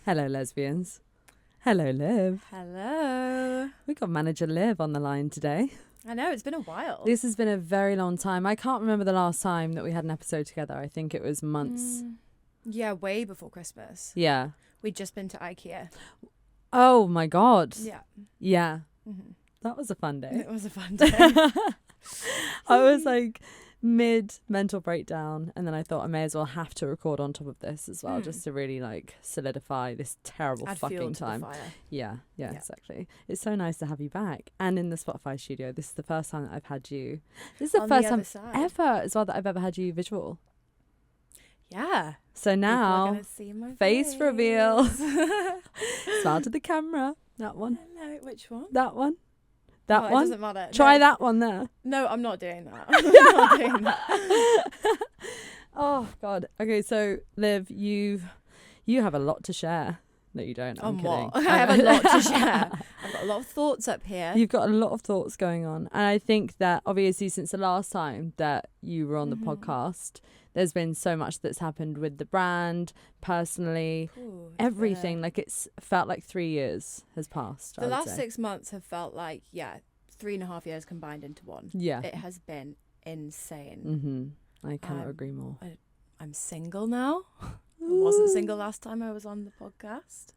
Hello, lesbians. Hello, Liv. Hello. We got manager Liv on the line today. I know, it's been a while. This has been a very long time. I can't remember the last time that we had an episode together. I think it was months. Yeah, way before Christmas. Yeah. We'd just been to IKEA. Oh, my God. Yeah. Yeah. Mm-hmm. That was a fun day. It was a fun day. I was like mid mental breakdown, and then I thought I may as well have to record on top of this as well, just to really like solidify this terrible Add fucking fuel to time. the fire. Yeah, Yeah. exactly. It's so nice to have you back and in the Spotify studio. This is the first time that I've had you. This is the On first the time other side. ever as well that I've ever had you visual. Yeah. So People are now, gonna see my face reveal. face. Smile to the camera. That one. Hello, which one? That one. That Oh, It one. doesn't matter. Try No. that one there. No, I'm not doing that. I'm not doing that. Oh God. Okay, so Liv, you have a lot to share. No, you don't. I'm On what? kidding. I have a lot to share. I've got a lot of thoughts up here. You've got a lot of thoughts going on, and I think that obviously since the last time that you were on the podcast, there's been so much that's happened with the brand, personally, Ooh, everything. yeah. Like it's felt like 3 years has passed. I The would last say. 6 months have felt like, 3.5 years combined into one. Yeah. It has been insane. Mm-hmm. I cannot agree more. I'm single now. I wasn't single last time I was on the podcast.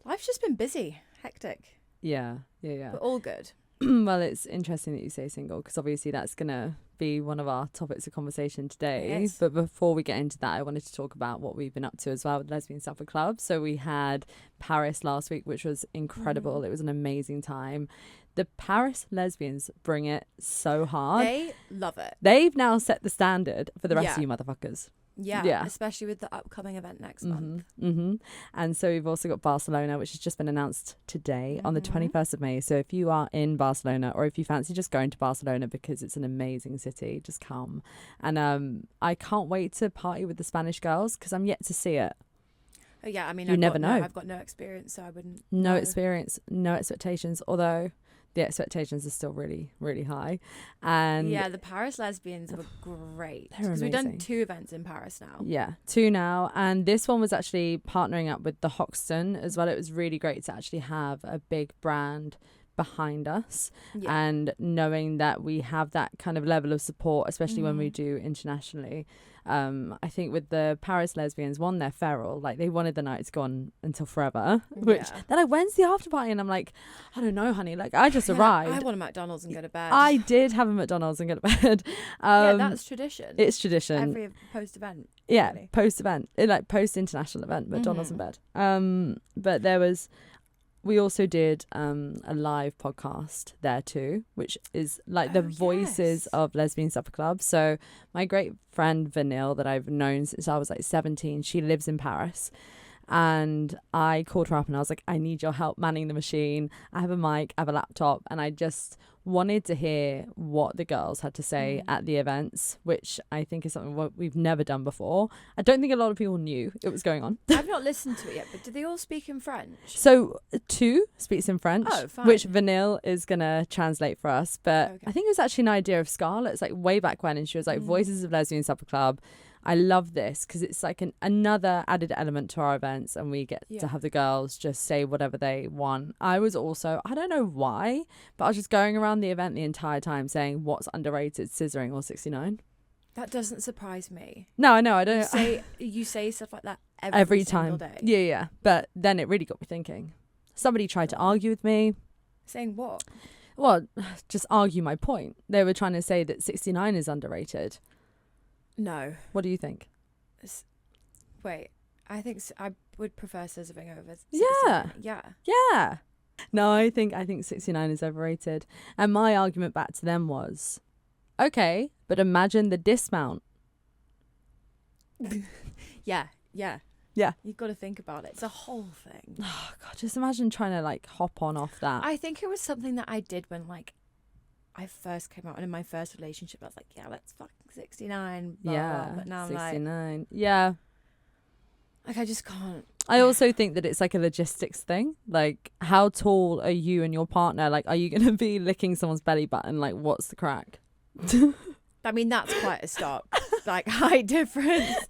Life's just been busy, hectic, Yeah. but all good. Well, it's interesting that you say single because obviously that's going to be one of our topics of conversation today. Yes. But before we get into that, I wanted to talk about what we've been up to as well with Lesbian Supper Club. So we had Paris last week, which was incredible. It was an amazing time. The Paris lesbians bring it so hard. They love it. They've now set the standard for the rest Yeah. of you motherfuckers. Yeah, especially with the upcoming event next month. And so we've also got Barcelona, which has just been announced today on the 21st of May. So if you are in Barcelona, or if you fancy just going to Barcelona because it's an amazing city, just come. And I can't wait to party with the Spanish girls because I'm yet to see it. Oh, yeah, I mean, You never know. I've got no experience, so I wouldn't. No know. experience, no expectations, although the expectations are still really, really high. And Yeah, the Paris lesbians were great. They're Because we've done amazing. 2 events in Paris now. yeah, 2 now. And this one was actually partnering up with the Hoxton as well. It was really great to actually have a big brand behind us Yeah. and knowing that we have that kind of level of support, especially when we do internationally. I think with the Paris lesbians, one, they're feral, like they wanted the night to go on until forever, which Yeah. they're like, when's the after party? And I'm like, I don't know, honey, like I just arrived. I want a McDonald's and go to bed. I did have a McDonald's and go to bed. Yeah, that's tradition. It's tradition. Every post-event. Yeah, really. post-event, like post-international event, McDonald's in bed. But we also did a live podcast there too, which is like the voices yes. of Lesbian Supper Club. So my great friend Vanille that I've known since I was like 17, she lives in Paris. And I called her up and I was like, I need your help manning the machine. I have a mic, I have a laptop, and I just wanted to hear what the girls had to say at the events, which I think is something we've never done before. I don't think a lot of people knew it was going on. I've not listened to it yet, but do they all speak in French? So 2 speaks in French, Oh, fine. which Vanille is going to translate for us. But Okay. I think it was actually an idea of Scarlett's like way back when, and she was like, Voices of Lesbian Supper Club. I love this because it's like another added element to our events, and we get to have the girls just say whatever they want. I was also, I don't know why, but I was just going around the event the entire time saying what's underrated, scissoring or 69. That doesn't surprise me. No, I know, I don't. You say stuff like that Every single time. day. Yeah. But then it really got me thinking. Somebody tried to argue with me. Saying what? Well, just argue my point. They were trying to say that 69 is underrated. No. What do you think? Wait. I think I would prefer scissoring over. Yeah. 69. Yeah. Yeah. No, I think 69 is overrated. And my argument back to them was, okay, but imagine the dismount. Yeah. Yeah. You've got to think about it. It's a whole thing. Oh, God, just imagine trying to like hop on off that. I think it was something that I did when like I first came out, and in my first relationship I was like, yeah, let's fucking 69. Blah, yeah. blah. But now I'm 69. Yeah. like I just can't. I also think that it's like a logistics thing. Like, how tall are you and your partner? Like, are you going to be licking someone's belly button? Like, what's the crack? I mean, that's quite a stop. Like, height difference.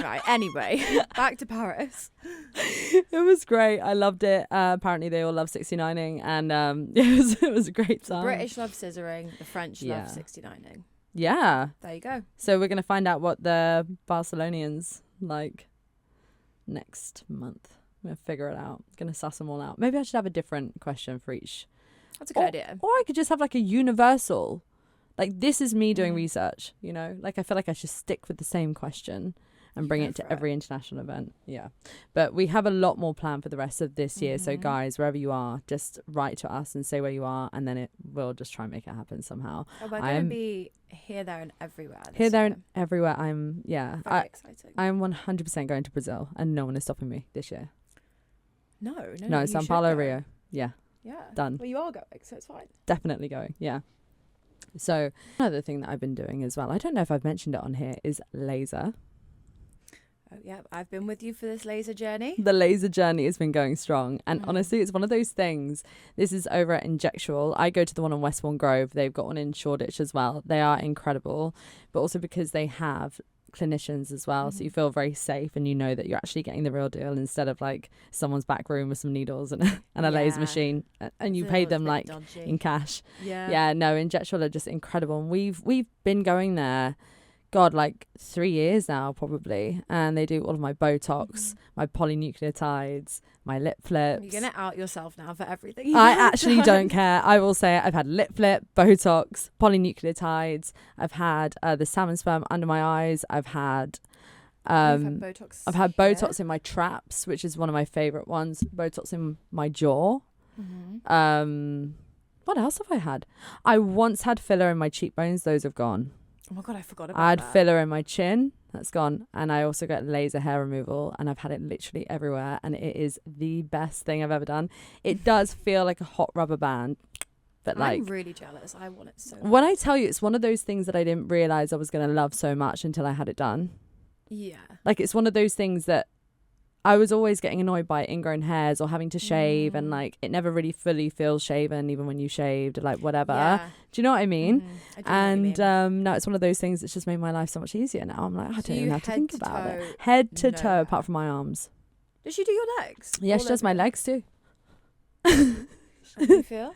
Right, Right. Anyway, back to Paris. It was great. I loved it. Apparently they all love 69ing, and it was a great time. British love scissoring. The French love 69ing. Yeah. There you go. So we're gonna find out what the Barcelonians like next month. I'm gonna figure it out. Gonna suss them all out. Maybe I should have a different question for each. That's a good idea. Or I could just have like a universal. Like, this is me doing research, you know? Like, I feel like I should stick with the same question and bring it to every international event. Yeah. But we have a lot more planned for the rest of this year. So, guys, wherever you are, just write to us and say where you are. And then we'll just try and make it happen somehow. Oh, we're going to be here, there, and everywhere. Here, there, and everywhere. I'm exciting. I'm 100% going to Brazil. And no one is stopping me this year. No, Sao Paulo, Rio. Yeah. Yeah. Done. Well, you are going, so it's fine. Definitely going. Yeah. So another thing that I've been doing as well, I don't know if I've mentioned it on here, is laser. Oh, yeah. I've been with you for this laser journey. The laser journey has been going strong. And honestly, it's one of those things. This is over at Injectual. I go to the one on Westbourne Grove. They've got one in Shoreditch as well. They are incredible. But also because they have clinicians as well, so you feel very safe and you know that you're actually getting the real deal instead of like someone's back room with some needles and a laser machine, and you pay them like dodgy. In cash. No, Injectual are just incredible, and we've been going there like 3 years now probably, and they do all of my Botox, my polynucleotides, my lip flips. You're gonna out yourself now for everything. I actually don't care. I will say I've had lip flip, Botox, polynucleotides. I've had the salmon sperm under my eyes. I've had Botox. I've had Botox in my traps, which is one of my favorite ones. Botox in my jaw. What else have I had? I once had filler in my cheekbones. Those have gone. Oh my God, I forgot about I had that. filler in my chin. That's gone. And I also got laser hair removal, and I've had it literally everywhere. And it is the best thing I've ever done. It does feel like a hot rubber band. But like, I'm really jealous. I want it so much. When I tell you, it's one of those things that I didn't realize I was going to love so much until I had it done. Yeah. Like, it's one of those things that I was always getting annoyed by ingrown hairs or having to shave, and like it never really fully feels shaven even when you shaved, or like whatever. Yeah. Do you know what I mean? I do know what you mean. No, it's one of those things that's just made my life so much easier now. I'm like, I don't even have to think about it. Head Head to toe, apart from my arms. Does she do your legs? Yeah, she does my legs too. How do you feel?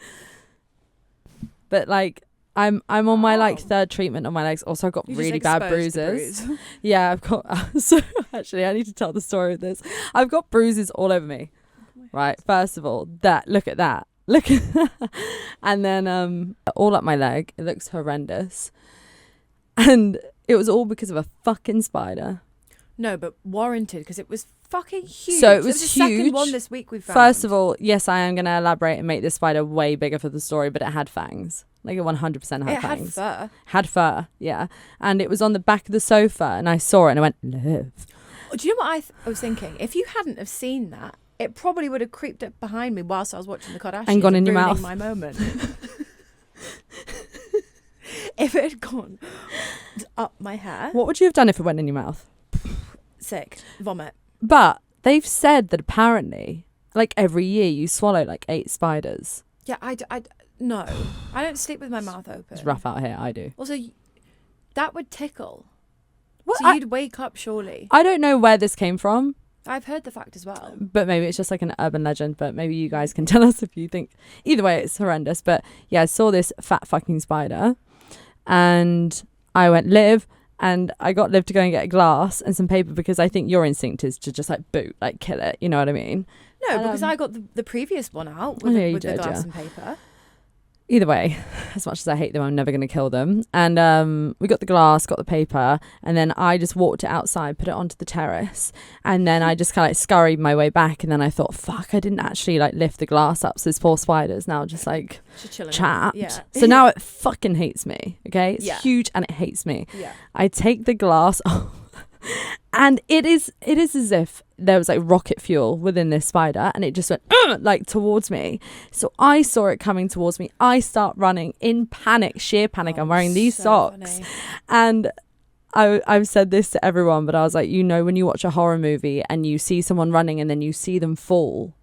But like, I'm on my like third treatment on my legs. Also, I've got You really just bad exposed the bruises. bruise. Yeah, I've got. So actually, I need to tell the story of this. I've got bruises all over me. Right. First of all, look at that. Look at that. And then all up my leg. It looks horrendous. And it was all because of a fucking spider. No, but warranted, because it was fucking huge. So it was the huge. Second one this week we found. First of all, yes, I am going to elaborate and make this spider way bigger for the story, but it had fangs. Like, it 100% had fangs. Had fur, yeah. And it was on the back of the sofa, and I saw it and I went, love. Do you know what I was thinking? If you hadn't have seen that, it probably would have creeped up behind me whilst I was watching the Kardashians and gone in your mouth. My moment. If it had gone up my hair. What would you have done if it went in your mouth? Sick. Vomit. But they've said that apparently, like, every year you swallow like 8 spiders. Yeah, no. I don't sleep with my mouth open. It's rough out here. I do. Also, that would tickle. Well, so you'd wake up surely. I don't know where this came from. I've heard the fact as well. But maybe it's just like an urban legend. But maybe you guys can tell us if you think. Either way, it's horrendous. But yeah, I saw this fat fucking spider. And I went, Liv. And I got Liv to go and get a glass and some paper, because I think your instinct is to just like kill it. You know what I mean? No, because I got the previous one out with the glass and paper. Either way, as much as I hate them, I'm never going to kill them. And we got the glass, got the paper, and then I just walked it outside, put it onto the terrace, and then I just kind of like scurried my way back. And then I thought, fuck, I didn't actually like lift the glass up, so this poor spider's now just like trapped. Yeah. So now it fucking hates me. Okay, it's huge and it hates me. Yeah. I take the glass off. And it is as if there was like rocket fuel within this spider, and it just went like towards me. So I saw it coming towards me. I start running in panic, sheer panic. I'm wearing these socks. Funny. And I've said this to everyone, but I was like, you know, when you watch a horror movie and you see someone running and then you see them fall,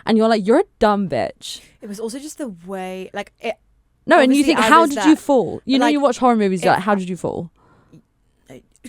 and you're like, you're a dumb bitch. It was also just the way, like it. No, and you think, how did you fall? You know, you watch horror movies, you're like, how did you fall?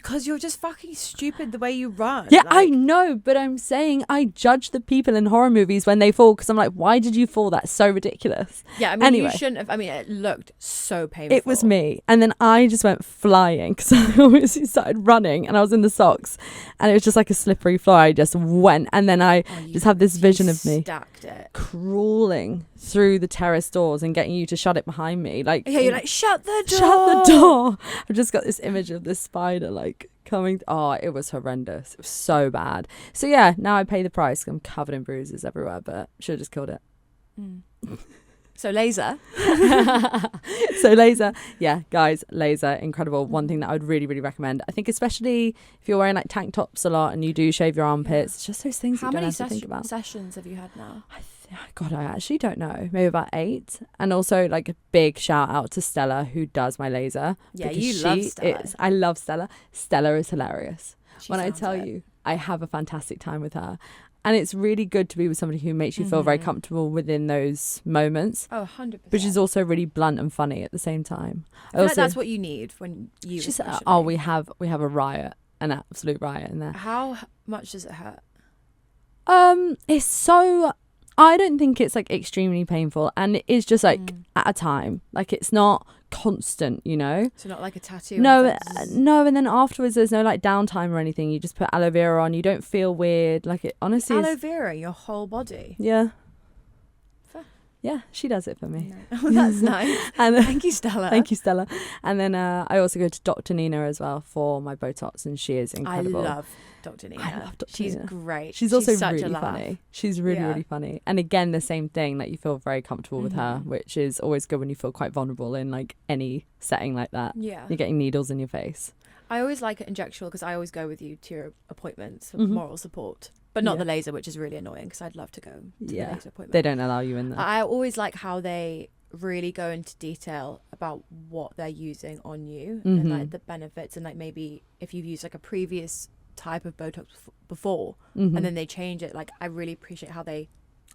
Because you're just fucking stupid the way you run. Yeah, I know, but I'm saying I judge the people in horror movies when they fall because I'm like, why did you fall? That's so ridiculous. Yeah, I mean, Anyway. you shouldn't have. I mean, it looked so painful. It was me. And then I just went flying because I obviously started running and I was in the socks and it was just like a slippery floor. I just went and then I just have this vision of me stacked it. crawling through the terrace doors and getting you to shut it behind me. Like, yeah, you're like, shut the door. Shut the door. I've just got this image of this spider like coming. Oh, it was horrendous. It was so bad. So yeah, now I pay the price. I'm covered in bruises everywhere, but should have just killed it. So laser. So laser. Yeah, guys, laser, incredible. One thing that I would really, really recommend. I think especially if you're wearing like tank tops a lot and you do shave your armpits, it's just those things you don't have to think about. How many sessions have you had now? God, I actually don't know. Maybe about 8. And also like a big shout out to Stella who does my laser. Yeah, you love Stella. I love Stella. Stella is hilarious. When I tell it. you, I have a fantastic time with her. And it's really good to be with somebody who makes you feel very comfortable within those moments. Oh, 100%. Which is also really blunt and funny at the same time. I feel like that's what you need when you. She said, "Oh, we have a riot, an absolute riot in there." How much does it hurt? It's so. I don't think it's like extremely painful, and it is just like at a time. Like it's not constant, you know. So not like a tattoo. No. And then afterwards, there's no like downtime or anything. You just put aloe vera on. You don't feel weird. Like it honestly. Aloe vera, your whole body. Yeah. Fair. Yeah, she does it for me. No. Oh, that's nice. And thank you, Stella. Thank you, Stella. And then I also go to Dr. Nina as well for my Botox, and she is incredible. I love Dr. Nina. I love Dr. She's Nina. great. She's also such really a laugh. funny. She's really, really funny. And again, the same thing, like you feel very comfortable with her, which is always good when you feel quite vulnerable in like any setting like that. Yeah. You're getting needles in your face. I always like it injectable because I always go with you to your appointments for moral support. But not the laser, which is really annoying because I'd love to go to the laser appointment. They don't allow you in there. I always like how they really go into detail about what they're using on you and like the benefits, and like maybe if you've used like a previous type of Botox before and then they change it. Like I really appreciate how they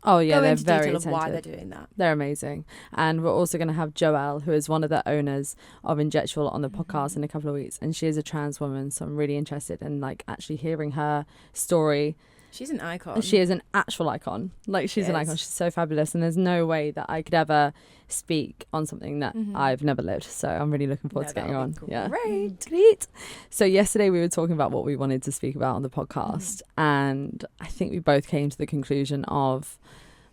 go they're into very detail of why they're doing that. They're amazing. And we're also going to have Joelle, who is one of the owners of Injectual, on the podcast in a couple of weeks, and she is a trans woman, so I'm really interested in like actually hearing her story. She's an icon. She is an actual icon. Like she's an icon. She's so fabulous, and there's no way that I could ever speak on something that I've never lived. So I'm really looking forward to getting her on. Great. So yesterday we were talking about what we wanted to speak about on the podcast, and I think we both came to the conclusion of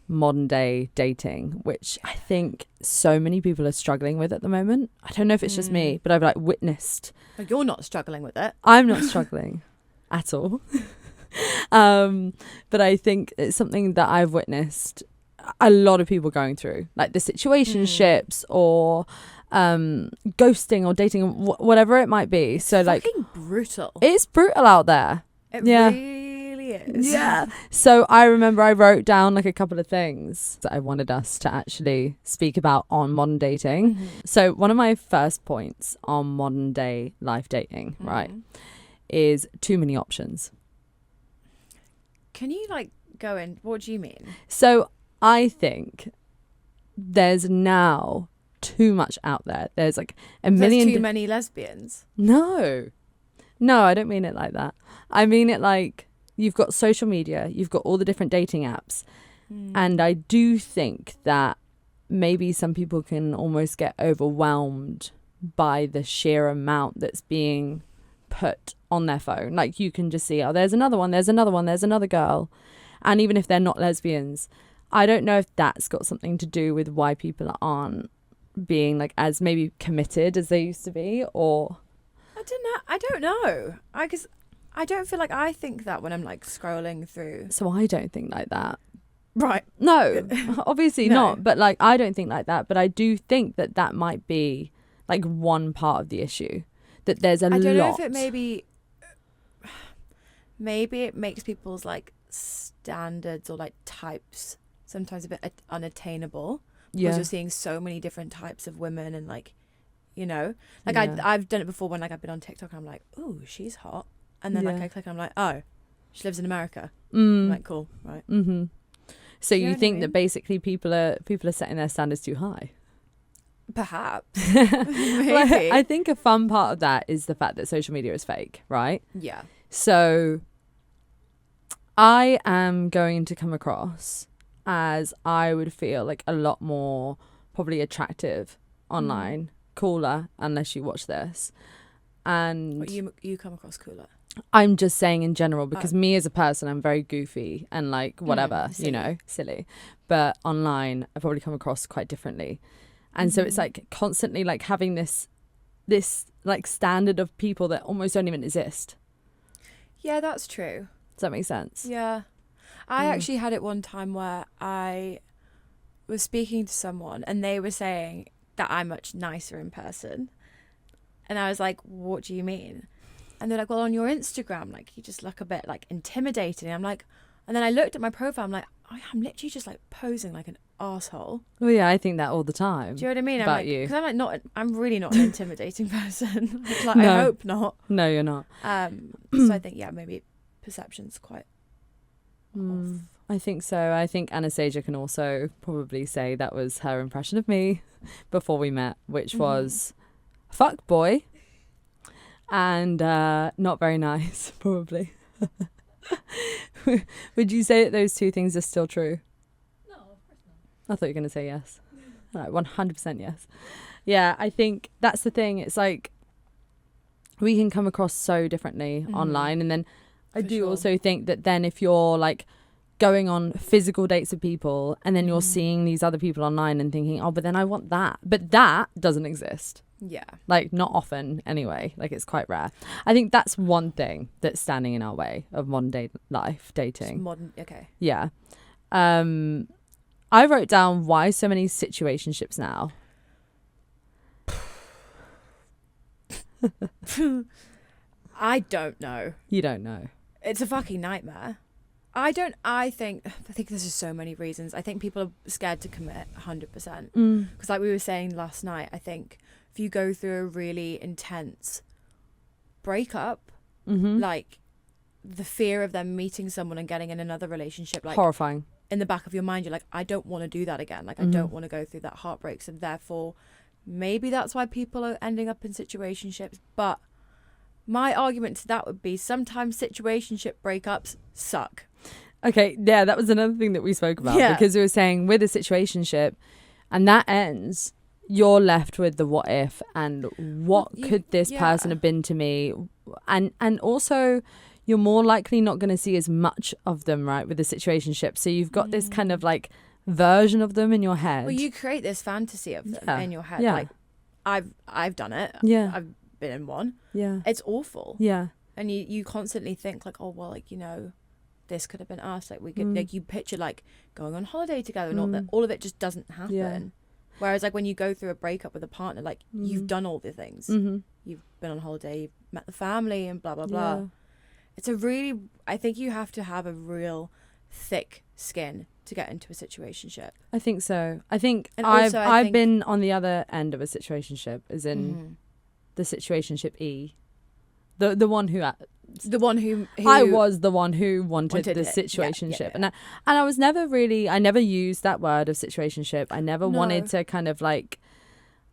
modern day dating, which I think so many people are struggling with at the moment. I don't know if it's just me, but I've like witnessed. Like, you're not struggling with it. I'm not struggling at all. But I think it's something that I've witnessed a lot of people going through, like the situationships or ghosting or dating, whatever it might be. It's so like brutal. It's brutal out there. It really is. Yeah. So I remember I wrote down like a couple of things that I wanted us to actually speak about on modern dating. So one of my first points on modern day life dating, right, is too many options. Can you like go in? What do you mean? So I think there's now too much out there. There's like million. Too many lesbians. No, I don't mean it like that. I mean it like you've got social media, you've got all the different dating apps, and I do think that maybe some people can almost get overwhelmed by the sheer amount that's being put on their phone. Like you can just see, oh, there's another one, there's another girl, and even if they're not lesbians, I don't know if that's got something to do with why people aren't being like as maybe committed as they used to be, or I don't know. Because I don't feel like I think that when I'm like scrolling through. So I don't think like that. Right. No, obviously No. not. But like I don't think like that. But I do think that might be like one part of the issue. That there's a lot. I don't know if it maybe it makes people's like standards or like types sometimes a bit unattainable because you're seeing so many different types of women, and like, you know, like I've done it before when like I've been on TikTok and I'm like, oh, she's hot, and then like I click and I'm like, oh, she lives in America. I'm like, cool, right. So you think I mean? that basically people are setting their standards too high? Perhaps. Like, I think a fun part of that is the fact that social media is fake, right? Yeah. So I am going to come across as I would feel like a lot more probably attractive online, cooler, unless you watch this. And But you come across cooler. I'm just saying in general, because me as a person, I'm very goofy and like whatever, you know, silly. But online, I probably come across quite differently. And so it's like constantly like having this like standard of people that almost don't even exist. Yeah, that's true. Does that make sense? Yeah. I actually had it one time where I was speaking to someone and they were saying that I'm much nicer in person. And I was like, what do you mean? And they're like, well, on your Instagram, like, you just look a bit like intimidating. And I'm like, and then I looked at my profile, I'm like, I'm literally just like posing like an asshole. Well, yeah, I think that all the time. Do you know what I mean? About I'm like, you. Because I'm really not an intimidating person. Like, No. I hope not. No, you're not. So I think, yeah, maybe perception's quite off. I think so. I think Anastasia can also probably say that was her impression of me before we met, which was fuck boy and not very nice, probably. Would you say that those two things are still true? No, of course not. I thought you were going to say yes. Like 100% yes. Yeah, I think that's the thing. It's like we can come across so differently online. And then I do also think that then if you're like going on physical dates with people and then you're seeing these other people online and thinking, oh, but then I want that. But that doesn't exist. Yeah. Like not often anyway. Like it's quite rare. I think that's one thing that's standing in our way of modern day life dating. Okay. Yeah. I wrote down why so many situationships now. I don't know. You don't know. It's a fucking nightmare. I think there's just so many reasons. I think people are scared to commit 100%. Because like we were saying last night, I think if you go through a really intense breakup, like the fear of them meeting someone and getting in another relationship, like horrifying. In the back of your mind, you're like, I don't want to do that again. Like I don't want to go through that heartbreak. So therefore, maybe that's why people are ending up in situationships. But my argument to that would be sometimes situationship breakups suck. Okay, yeah, that was another thing that we spoke about because we were saying with a situationship and that ends, you're left with the what if and what could this person have been to me, and also you're more likely not going to see as much of them, right, with the situationship. So you've got this kind of like version of them in your head. Well, you create this fantasy of them in your head. Like I've done it. Yeah, I've been in one. Yeah, it's awful. Yeah, and you constantly think like, oh well, like, you know, this could have been us. Like we could like you picture like going on holiday together and all that. All of it just doesn't happen. Yeah. Whereas like when you go through a breakup with a partner, like you've done all the things. You've been on holiday, you've met the family and blah blah blah. Yeah. It's I think you have to have a real thick skin to get into a situationship. I think so. I think I've been on the other end of a situationship, as in the situationship the one who I was the one who wanted the situationship. And I was never really, I never used that word of situationship. I never wanted to kind of like,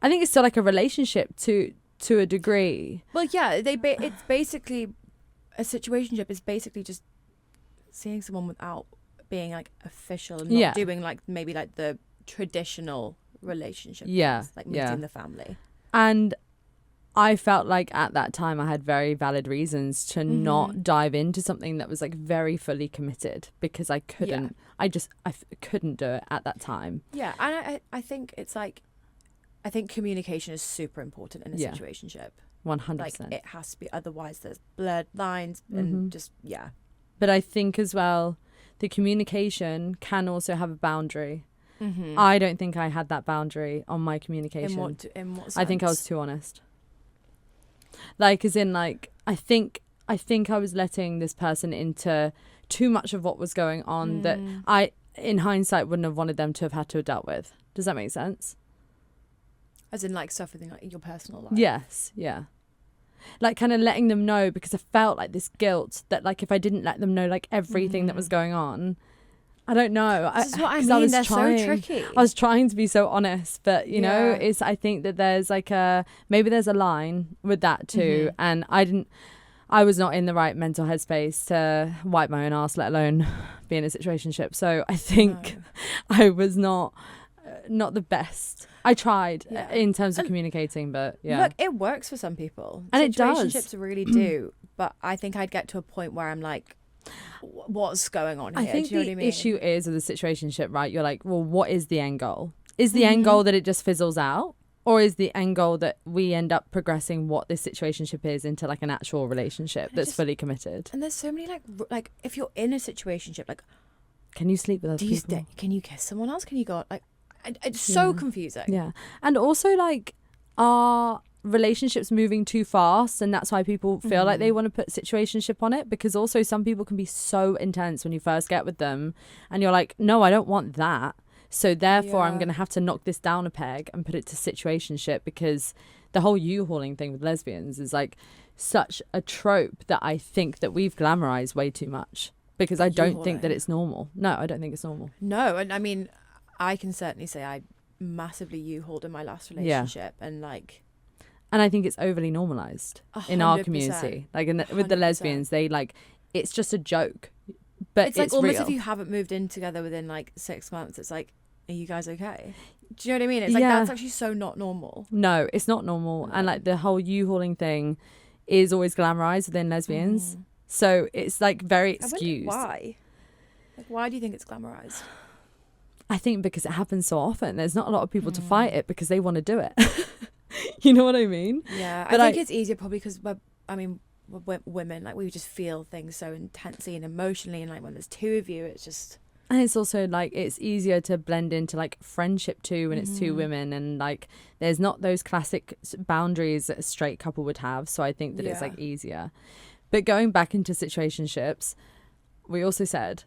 I think it's still like a relationship to a degree. Well, yeah, it's basically, a situationship is basically just seeing someone without being like official and not doing like maybe like the traditional relationship things, like meeting the family. And I felt like at that time I had very valid reasons to not dive into something that was like very fully committed, because I couldn't, I couldn't do it at that time. Yeah. And I think it's like, I think communication is super important in a situationship. 100%. Like it has to be, otherwise there's blurred lines and just, But I think as well, the communication can also have a boundary. I don't think I had that boundary on my communication. In what sense? I think I was too honest. Like, as in, like, I think I was letting this person into too much of what was going on that I, in hindsight, wouldn't have wanted them to have had to have dealt with. Does that make sense? As in, like, stuff within like your personal life? Yes, yeah. Like, kind of letting them know, because I felt like this guilt that, like, if I didn't let them know, like, everything that was going on, I don't know. This is what I mean. They're so tricky. I was trying to be so honest, but you know, Yeah. I think that there's like maybe there's a line with that too. And I was not in the right mental headspace to wipe my own ass, let alone be in a situationship. So I think I was not the best. I tried in terms of communicating, but Look, it works for some people. And it does. Situationships really do. But I think I'd get to a point where I'm like, what's going on here? I think do you know the what I mean? issue is with the situationship, right? You're like, well, what is the end goal? Is the end goal that it just fizzles out? Or is the end goal that we end up progressing what this situationship is into like an actual relationship that's fully committed? And there's so many like if you're in a situationship, like, can you sleep with other do you people? can you kiss someone else? Can you go like? It's so confusing. Yeah, and also like, are relationships moving too fast, and that's why people feel like they want to put situationship on it, because also some people can be so intense when you first get with them, and you're like, no, I don't want that. So therefore, I'm going to have to knock this down a peg and put it to situationship, because the whole U-hauling thing with lesbians is like such a trope that I think that we've glamorized way too much, because I don't think that it's normal. No, I don't think it's normal. No, and I mean, I can certainly say I massively U-hauled in my last relationship, and like, and I think it's overly normalized in our community. Like with the lesbians, they like, it's just a joke, but it's like almost real. if you haven't moved in together within like 6 months, it's like, are you guys okay? Do you know what I mean? It's like, that's actually so not normal. No, it's not normal. No. And like the whole U-hauling thing is always glamorized within lesbians. So it's like very excused. Why? Like, why do you think it's glamorized? I think because it happens so often. There's not a lot of people to fight it because they want to do it. You know what I mean? Yeah, but I think it's easier probably because we're women, like we just feel things so intensely and emotionally, and like when there's two of you, it's just... And it's also like it's easier to blend into like friendship too when it's two women, and like there's not those classic boundaries that a straight couple would have. So I think that it's like easier. But going back into situationships, we also said,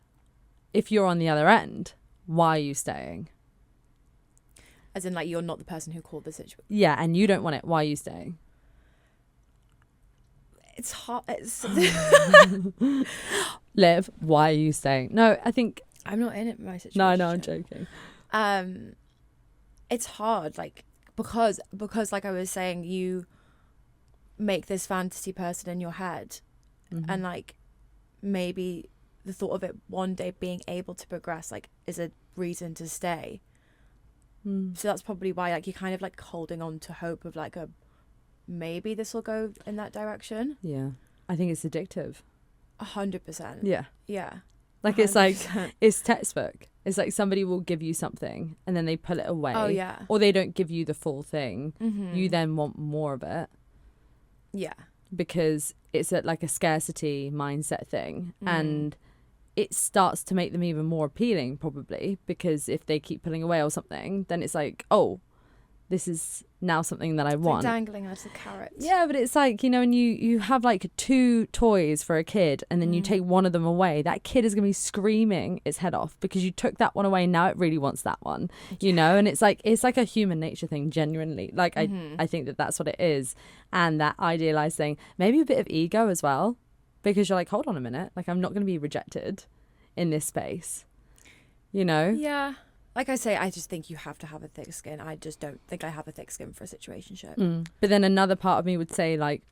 if you're on the other end, why are you staying? As in like you're not the person who called the situation. Yeah, and you don't want it. Why are you staying? It's hard. Liv, why are you staying? No, I think... I'm not in it my situation. No, I'm joking. It's hard, like, because like I was saying, you make this fantasy person in your head, and like maybe the thought of it one day being able to progress like is a reason to stay. So that's probably why like you're kind of like holding on to hope of like maybe this will go in that direction. Yeah, I think it's addictive. 100%. Yeah. Like 100%. It's like, it's textbook. It's like somebody will give you something and then they pull it away. Oh, yeah. Or they don't give you the full thing. You then want more of it. Yeah. Because it's like a scarcity mindset thing. And it starts to make them even more appealing, probably. Because if they keep pulling away or something, then it's like, oh, this is now something that I want. Like dangling as a carrot. Yeah, but it's like, you know, and you have like 2 toys for a kid and then you take one of them away. That kid is going to be screaming its head off because you took that one away and now it really wants that one, you know? And it's like a human nature thing, genuinely. Like, I think that that's what it is. And that idealized thing, maybe a bit of ego as well, because you're like, hold on a minute. Like, I'm not going to be rejected in this space, you know? Yeah. Like I say, I just think you have to have a thick skin. I just don't think I have a thick skin for a situationship. But then another part of me would say, like,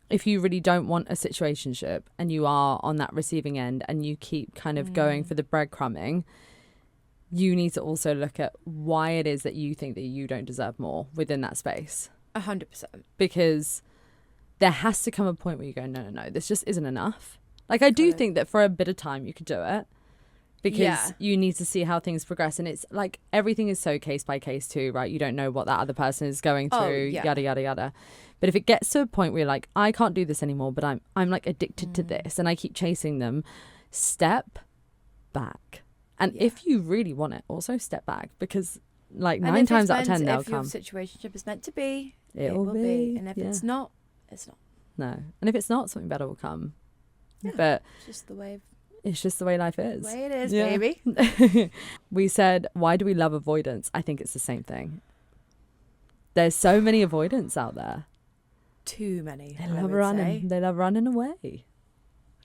if you really don't want a situationship and you are on that receiving end and you keep kind of going for the breadcrumbing, you need to also look at why it is that you think that you don't deserve more within that space. 100%. Because there has to come a point where you go, no, this just isn't enough. Like, I do think that for a bit of time you could do it. Because you need to see how things progress. And it's like everything is so case by case too, right? You don't know what that other person is going through, yada, yada, yada. But if it gets to a point where you're like, I can't do this anymore, but I'm like addicted to this and I keep chasing them, step back. And if you really want it, also step back. Because like 9 times out of 10 they'll come. If your situationship is meant to be, it will be. And if it's not, it's not. No. And if it's not, something better will come. Yeah, but it's just the way life is. The way it is, baby. We said, why do we love avoidance? I think it's the same thing. There's so many avoidance out there. Too many. They love running. They love running away.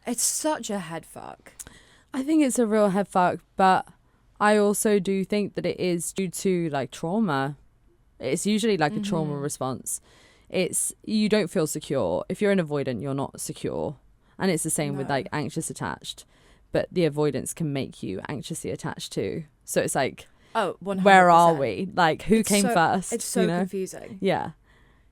It's such a head fuck. I think it's a real head fuck, but I also do think that it is due to like trauma. It's usually like a trauma response. It's, you don't feel secure. If you're an avoidant, you're not secure. And it's the same with like anxious attached, but the avoidance can make you anxiously attached too. So it's like, 100%. where are we? Like, who came first? It's so confusing. Yeah.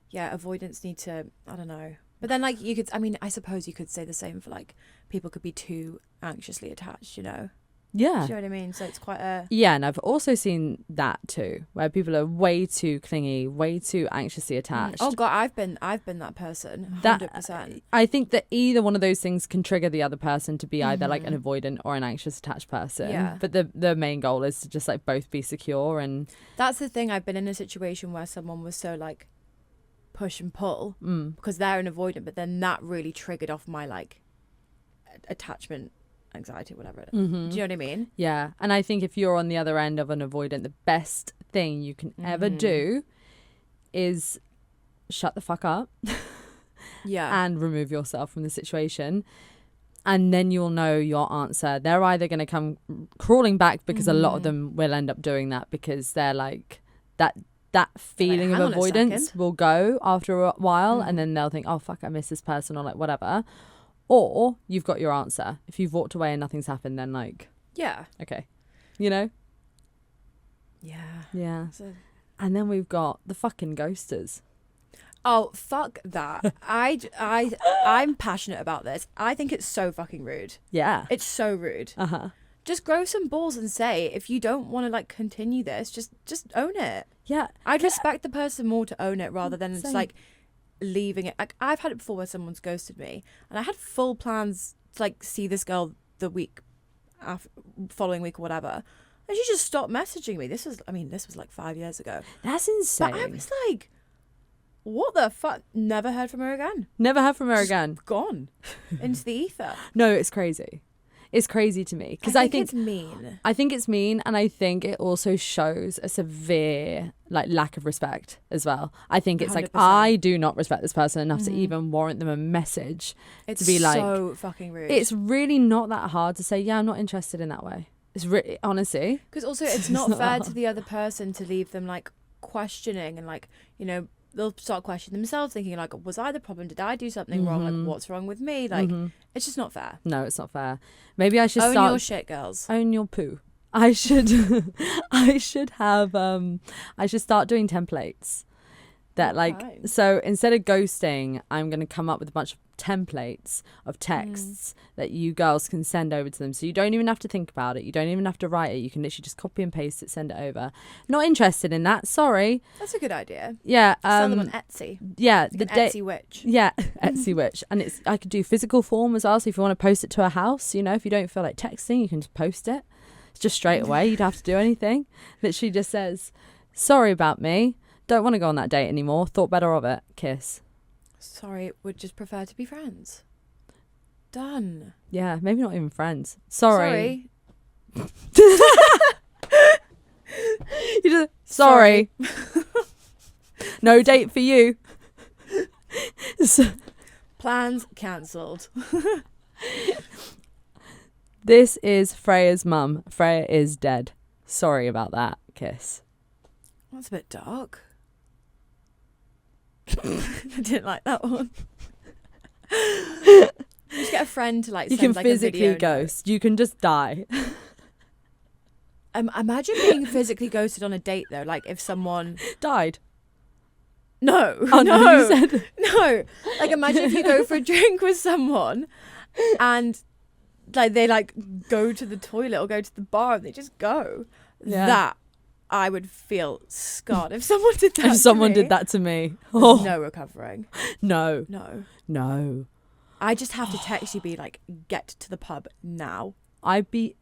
Yeah, avoidance need to, I don't know. But then like you could, I mean, I suppose you could say the same for like people could be too anxiously attached, you know? Yeah. Do you know what I mean? So it's quite a... Yeah, and I've also seen that too, where people are way too clingy, way too anxiously attached. Oh God, I've been that person, 100%. I think that either one of those things can trigger the other person to be either like an avoidant or an anxious attached person. Yeah. But the main goal is to just like both be secure. And that's the thing. I've been in a situation where someone was so like push and pull because they're an avoidant, but then that really triggered off my like attachment anxiety, whatever. Do you know what I mean? Yeah. And I think if you're on the other end of an avoidant, the best thing you can ever do is shut the fuck up. Yeah. And remove yourself from the situation. And then you'll know your answer. They're either going to come crawling back, because a lot of them will end up doing that, because they're like that feeling of avoidance will go after a while, and then they'll think, oh fuck, I miss this person, or like whatever. Or you've got your answer. If you've walked away and nothing's happened, then like, yeah, okay, you know? Yeah. So, and then we've got the fucking ghosters. oh fuck that. I'm passionate about this. I think it's so fucking rude. Yeah. It's so rude. Just grow some balls and say, if you don't want to like continue this, just own it. Yeah. I'd respect the person more to own it rather than just like leaving it. Like I've had it before where someone's ghosted me, and I had full plans to like see this girl the week following week or whatever, and she just stopped messaging me. This was like 5 years ago. That's insane. But I was like, what the fuck? Never heard from her again. Never heard from her again. Gone into the ether. No, it's crazy. It's crazy to me, because I think it's mean. I think it's mean, and I think it also shows a severe like lack of respect as well. I think it's 100%. Like, I do not respect this person enough to even warrant them a message. It's to be like, so fucking rude. It's really not that hard to say, yeah, I'm not interested in that way. It's really, honestly, because also it's not fair to the other person to leave them like questioning, and like, you know, they'll start questioning themselves, thinking like, was I the problem? Did I do something wrong? Like, what's wrong with me? Like, it's just not fair. No, it's not fair. Maybe I should own your shit, girls. Own your poo. I should I should start doing templates that like, so instead of ghosting, I'm going to come up with a bunch of templates of texts that you girls can send over to them, so you don't even have to think about it, you don't even have to write it, you can literally just copy and paste it, send it over. Not interested in that, sorry. That's a good idea. Yeah. Sell them on Etsy. Yeah, like Etsy witch. Yeah, Etsy witch. And I could do physical form as well, so if you want to post it to a house, you know, if you don't feel like texting, you can just post it. It's just straight away, you don't have to do anything. Literally just says, sorry about me, don't want to go on that date anymore, thought better of it, kiss. Sorry, would just prefer to be friends. Done. Yeah, maybe not even friends. Sorry. You just, sorry. No date for you. Plans cancelled. This is Freya's mum. Freya is dead. Sorry about that. Kiss. That's a bit dark. I didn't like that one. Just get a friend to like. You send, can like, physically ghost. You can just die. Imagine being physically ghosted on a date though. Like if someone died. No. Oh no. You said... No. Like imagine if you go for a drink with someone, and like they like go to the toilet or go to the bar and they just go. Yeah. That. I would feel scarred if someone did that. If someone did that to me, no recovering. No. I just have to text you, be like, get to the pub now. I don't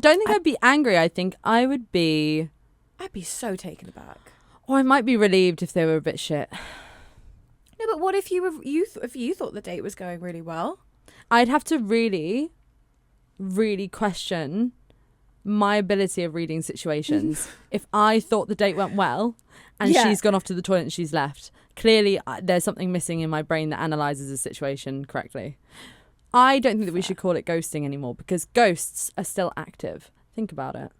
think I'd be angry. I think I would be. I'd be so taken aback. Or I might be relieved if they were a bit shit. No, but what if if you thought the date was going really well? I'd have to really, really question my ability of reading situations. If I thought the date went well and she's gone off to the toilet and she's left, clearly there's something missing in my brain that analyzes the situation correctly. I don't think that we should call it ghosting anymore because ghosts are still active. Think about it.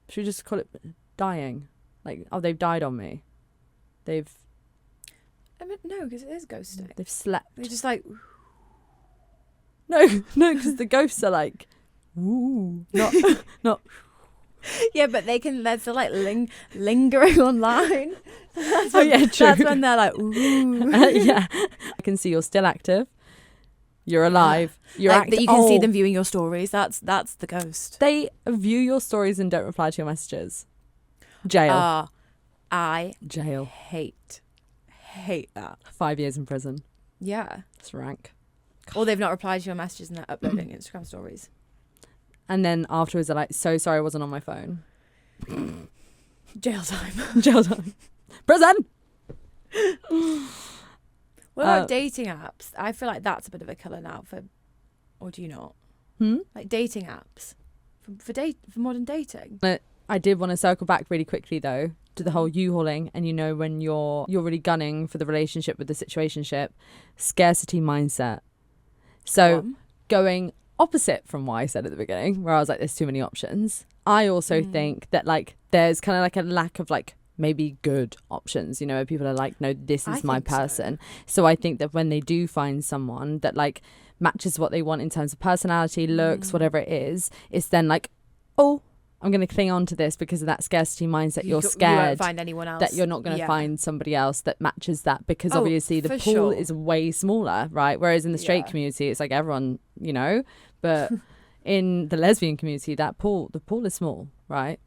Should we just call it dying? Like, oh, they've died on me. They've... I mean, no, because it is ghosting. They've slept. They're just like... No, because the ghosts are like... Ooh. Not... Yeah, but they can... They're still like lingering online. Oh, yeah, true. That's when they're like, ooh. Yeah. I can see you're still active. You're alive. You're like, active. that you can see them viewing your stories. That's the ghost. They view your stories and don't reply to your messages. Jail. I Jail. hate that. 5 years in prison. Yeah. That's rank. Or they've not replied to your messages and they're uploading Instagram stories. And then afterwards they're like, so sorry I wasn't on my phone. Jail time. Jail time. Prison! What about dating apps? I feel like that's a bit of a killer now or do you not? Like dating apps for modern dating. I did want to circle back really quickly though to the whole U-hauling, and when you're really gunning for the relationship with the situationship, scarcity mindset. So going opposite from what I said at the beginning, where I was like, there's too many options. I also think that like there's kind of like a lack of like maybe good options, where people are like, no, this is my person. So I think that when they do find someone that like matches what they want in terms of personality, looks, whatever it is, it's then like, oh, I'm going to cling on to this because of that scarcity mindset. You're scared you won't find anyone else. that you're not going to find somebody else that matches that, because obviously the pool is way smaller, right? Whereas in the straight community, it's like everyone, but in the lesbian community, the pool is small, right?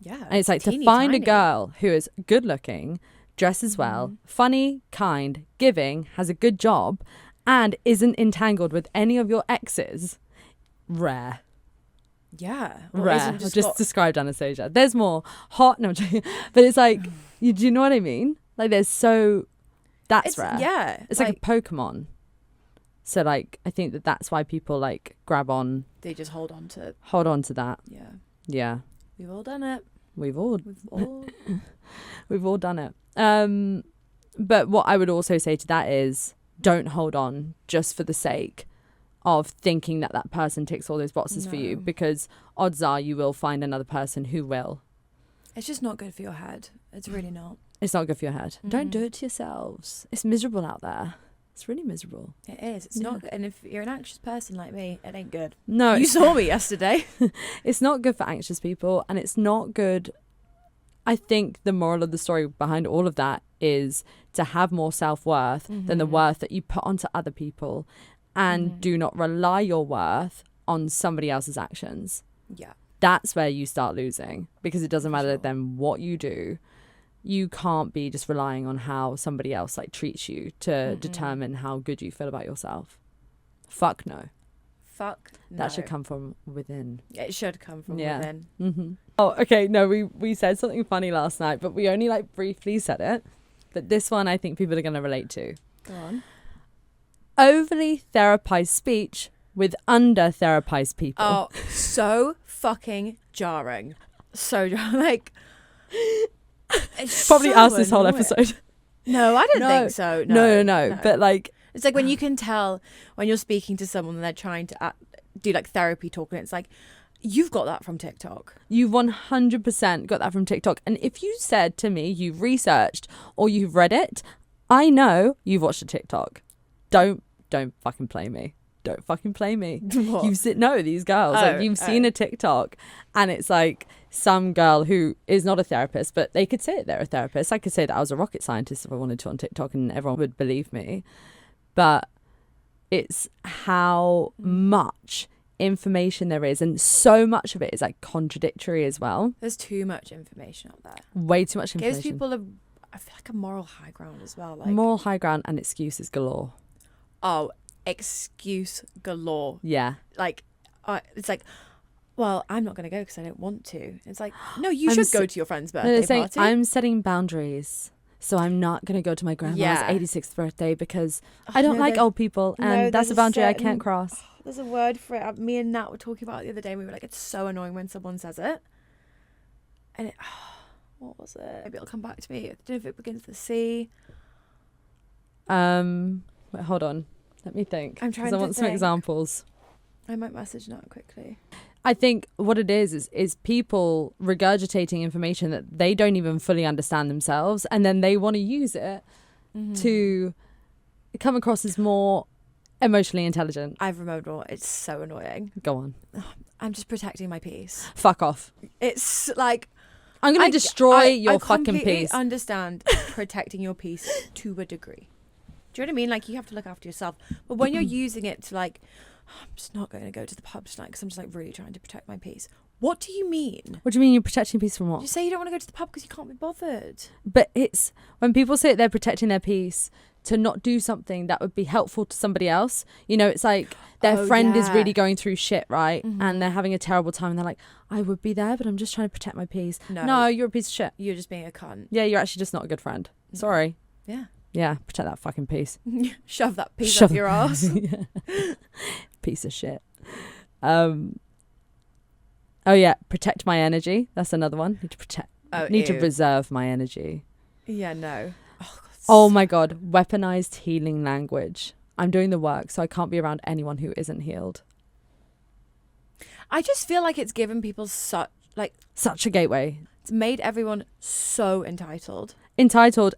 Yeah. And it's like to find a girl who is good looking, dresses well, funny, kind, giving, has a good job, and isn't entangled with any of your exes, rare. Yeah. Rare. Just described Anastasia. There's more hot. No, I'm joking. But it's like, do you know what I mean? Like that's rare. Yeah. It's like a Pokemon. So like, I think that's why people like grab on. They just hold on to that. Yeah. Yeah. We've all done it. We've all done it. But what I would also say to that is, don't hold on just for the sake of thinking that person ticks all those boxes for you, because odds are you will find another person who will. It's just not good for your head. It's really not. It's not good for your head. Don't do it to yourselves. It's miserable out there. It's really miserable. It is. It's not good. And if you're an anxious person like me, it ain't good. No. You saw me yesterday. It's not good for anxious people, and it's not good. I think the moral of the story behind all of that is to have more self-worth than the worth that you put onto other people, and do not rely your worth on somebody else's actions. Yeah. That's where you start losing, because it doesn't matter then what you do. You can't be just relying on how somebody else like treats you to determine how good you feel about yourself. Fuck no. That should come from within. It should come from within. Mm-hmm. Oh, okay. No, we said something funny last night, but we only like briefly said it. But this one I think people are going to relate to. Go on. Overly therapized speech with under-therapized people. Oh, so fucking jarring. So jarring. Like, it's probably so us this whole annoying. episode. No, I don't think so. No. But like, it's like when you can tell when you're speaking to someone and they're trying to do like therapy talk, and it's like, you've got that from TikTok. You've 100% got that from TikTok. And if you said to me you've researched or you've read it, I know you've watched a TikTok. Don't fucking play me. Don't fucking play me. What? These girls. You've seen a TikTok, and it's like some girl who is not a therapist, but they could say they're a therapist. I could say that I was a rocket scientist if I wanted to on TikTok, and everyone would believe me. But it's how much information there is, and so much of it is like contradictory as well. There's too much information out there. Way too much information. Gives people I feel like a moral high ground as well. Like moral high ground and excuses galore. Oh, excuse galore. Yeah. Like, it's like, well, I'm not going to go because I don't want to. It's like, no, you should go to your friend's birthday party. I'm setting boundaries. So I'm not going to go to my grandma's 86th birthday because I don't like old people, and that's a boundary I can't cross. There's a word for it. Me and Nat were talking about it the other day, and we were like, it's so annoying when someone says it. And what was it? Maybe it'll come back to me. I don't know if it begins with a C. Wait, hold on. Let me think. I'm trying 'cause I to want some think. examples. I might message now quickly. I think what it is people regurgitating information that they don't even fully understand themselves, and then they want to use it to come across as more emotionally intelligent. I've remembered all. It's so annoying. Go on. I'm just protecting my peace. Fuck off. It's like I'm going to destroy your I fucking completely peace. understand protecting your peace to a degree. Do you know what I mean? Like, you have to look after yourself. But when you're using it to like, I'm just not going to go to the pub tonight because I'm just like really trying to protect my peace. What do you mean? What do you mean you're protecting peace from what? You say you don't want to go to the pub because you can't be bothered. But it's when people say that they're protecting their peace to not do something that would be helpful to somebody else. You know, it's like their friend is really going through shit, right? And they're having a terrible time and they're like, I would be there, but I'm just trying to protect my peace. No, you're a piece of shit. You're just being a cunt. Yeah, you're actually just not a good friend. Sorry. Yeah. Yeah, protect that fucking peace. Shove that piece up your ass. Piece of shit. Oh yeah, protect my energy. That's another one. Need to reserve my energy. Yeah, no. Oh my God, weaponized healing language. I'm doing the work, so I can't be around anyone who isn't healed. I just feel like it's given people such a gateway. It's made everyone so entitled And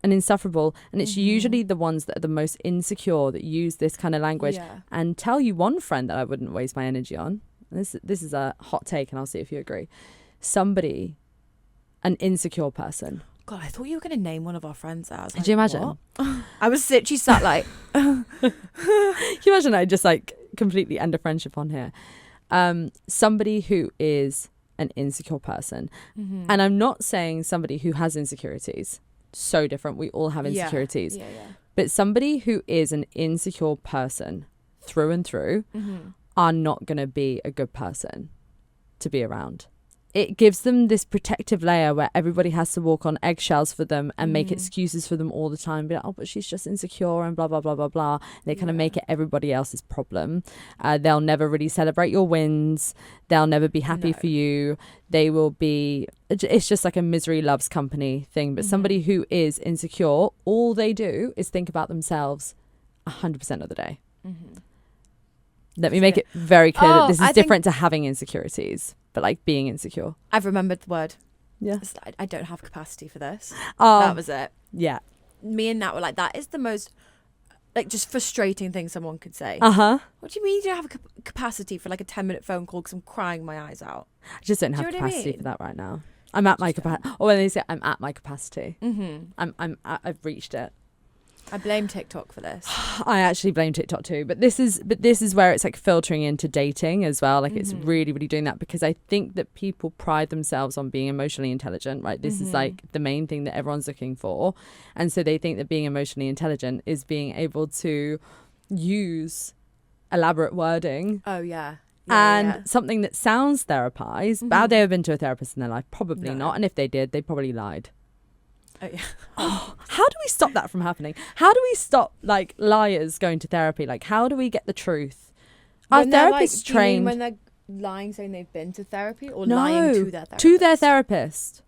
insufferable, and it's usually the ones that are the most insecure that use this kind of language. And tell you one friend that I wouldn't waste my energy on. This is a hot take, and I'll see if you agree. An insecure person. God, I thought you were going to name one of our friends. Could you imagine? I was she sat like. Can you imagine? I just like completely end a friendship on here. Somebody who is an insecure person, and I'm not saying somebody who has insecurities. So different. We all have insecurities. Yeah. But somebody who is an insecure person through and through are not going to be a good person to be around. It gives them this protective layer where everybody has to walk on eggshells for them and make excuses for them all the time. Be like, oh, but she's just insecure and blah, blah, blah, blah, blah. They kind of make it everybody else's problem. They'll never really celebrate your wins. They'll never be happy for you. They will be, it's just like a misery loves company thing. But somebody who is insecure, all they do is think about themselves 100% of the day. Let me make it very clear that this is different to having insecurities. But like being insecure. I've remembered the word. Yeah. I don't have capacity for this. That was it. Yeah. Me and Nat were like, that is the most like just frustrating thing someone could say. What do you mean you don't have a capacity for like a 10-minute phone call because I'm crying my eyes out? I just don't have capacity for that right now. I'm at my capacity. Or when they say I'm at my capacity, I've reached it. I blame TikTok for this. I actually blame TikTok too, but this is where it's like filtering into dating as well. Like it's really, really doing that, because I think that people pride themselves on being emotionally intelligent, right? This is like the main thing that everyone's looking for. And so they think that being emotionally intelligent is being able to use elaborate wording. Oh, yeah. Something that sounds therapized. But have they ever been to a therapist in their life? Probably not. And if they did, they probably lied. Oh, yeah. How do we stop that from happening? How do we stop like liars going to therapy? Like, how do we get the truth? Are therapists trained when they're lying, saying they've been to therapy, or lying to their therapist? To their therapist.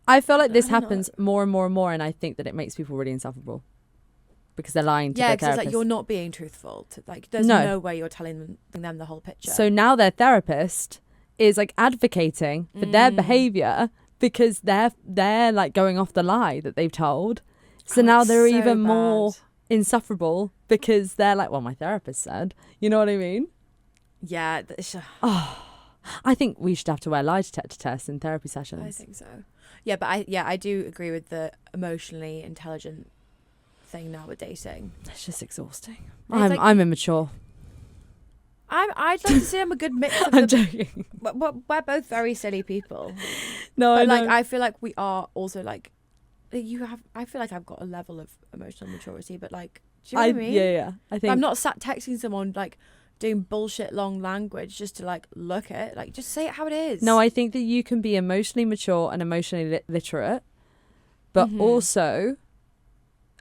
I feel like this happens more and more and more, and I think that it makes people really insufferable because they're lying to their therapist. Yeah, because like you're not being truthful. There's no way you're telling them the whole picture. So now their therapist is like advocating for their behavior, because they're like going off the lie that they've told. So now they're even more insufferable because they're like, well, my therapist said. You know what I mean? Yeah. I think we should have to wear lie detector tests in therapy sessions. I think so. Yeah, but I do agree with the emotionally intelligent thing now with dating. It's just exhausting. I'm immature. I'd like to say I'm a good mix of I'm joking. We're both very silly people. No, but I know. I feel like we are also like I feel like I've got a level of emotional maturity, but like, do you know what I mean? Yeah. I think I'm not sat texting someone like doing bullshit long language just to like look at it. Like, just say it how it is. No, I think that you can be emotionally mature and emotionally literate, but also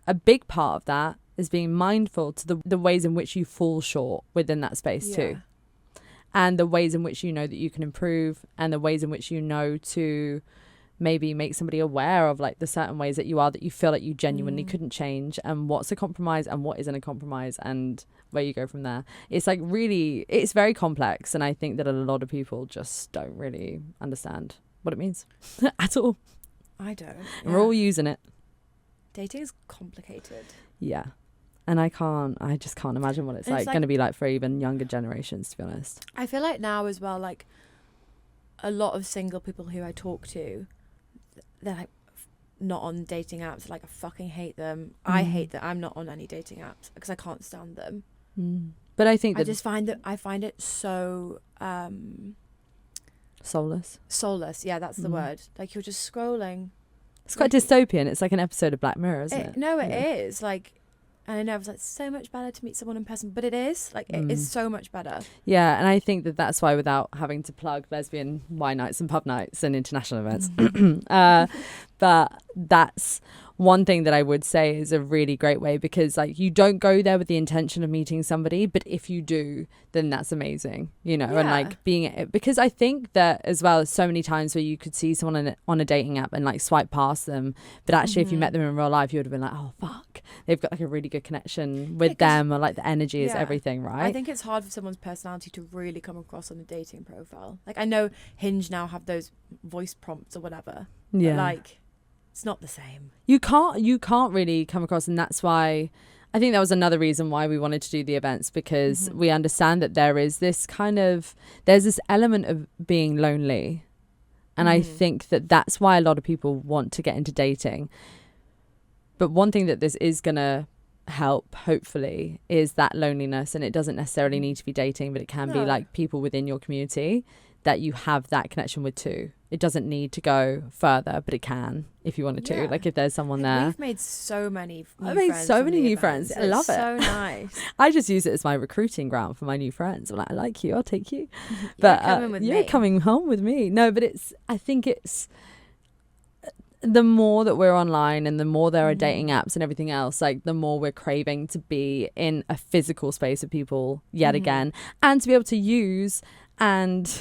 a big part of that is being mindful to the ways in which you fall short within that space too. And the ways in which you know that you can improve, and the ways in which you know to maybe make somebody aware of like the certain ways that you are, that you feel like you genuinely couldn't change, and what's a compromise and what isn't a compromise, and where you go from there. It's like really, it's very complex, and I think that a lot of people just don't really understand what it means at all. I don't. And we're all using it. Dating is complicated. Yeah. And I just can't imagine what it's like going to be like for even younger generations, to be honest. I feel like now as well, like a lot of single people who I talk to, they're like not on dating apps. Like I fucking hate them. I hate that I'm not on any dating apps because I can't stand them. But I think that I find it so soulless. Yeah, that's the word. Like you're just scrolling. It's quite dystopian. It's like an episode of Black Mirror, isn't it? No, it is. Like, and I know it's like so much better to meet someone in person, but it is like it is so much better. Yeah, and I think that that's why, without having to plug lesbian wine nights and pub nights and international events, but that's one thing that I would say is a really great way, because like you don't go there with the intention of meeting somebody, but if you do, then that's amazing, you know. And like being, because I think that as well, so many times where you could see someone on a dating app and like swipe past them, but actually if you met them in real life, you would have been like, oh fuck, they've got like a really good connection with them, or like the energy is everything, right? I think it's hard for someone's personality to really come across on a dating profile. Like I know Hinge now have those voice prompts or whatever, but like it's not the same. You can't really come across, and that's why I think that was another reason why we wanted to do the events, because we understand that there's this element of being lonely, and I think that that's why a lot of people want to get into dating. But one thing that this is gonna help, hopefully, is that loneliness, and it doesn't necessarily need to be dating, but it can be like people within your community that you have that connection with too. It doesn't need to go further, but it can if you wanted to. Like if there's someone there. We've made so many new friends. I've made so many new friends. I love it. So nice. I just use it as my recruiting ground for my new friends. I'm like, I like you, I'll take you. But you're coming home with me. No, but I think it's the more that we're online and the more there are dating apps and everything else, like the more we're craving to be in a physical space with people yet again, and to be able to use and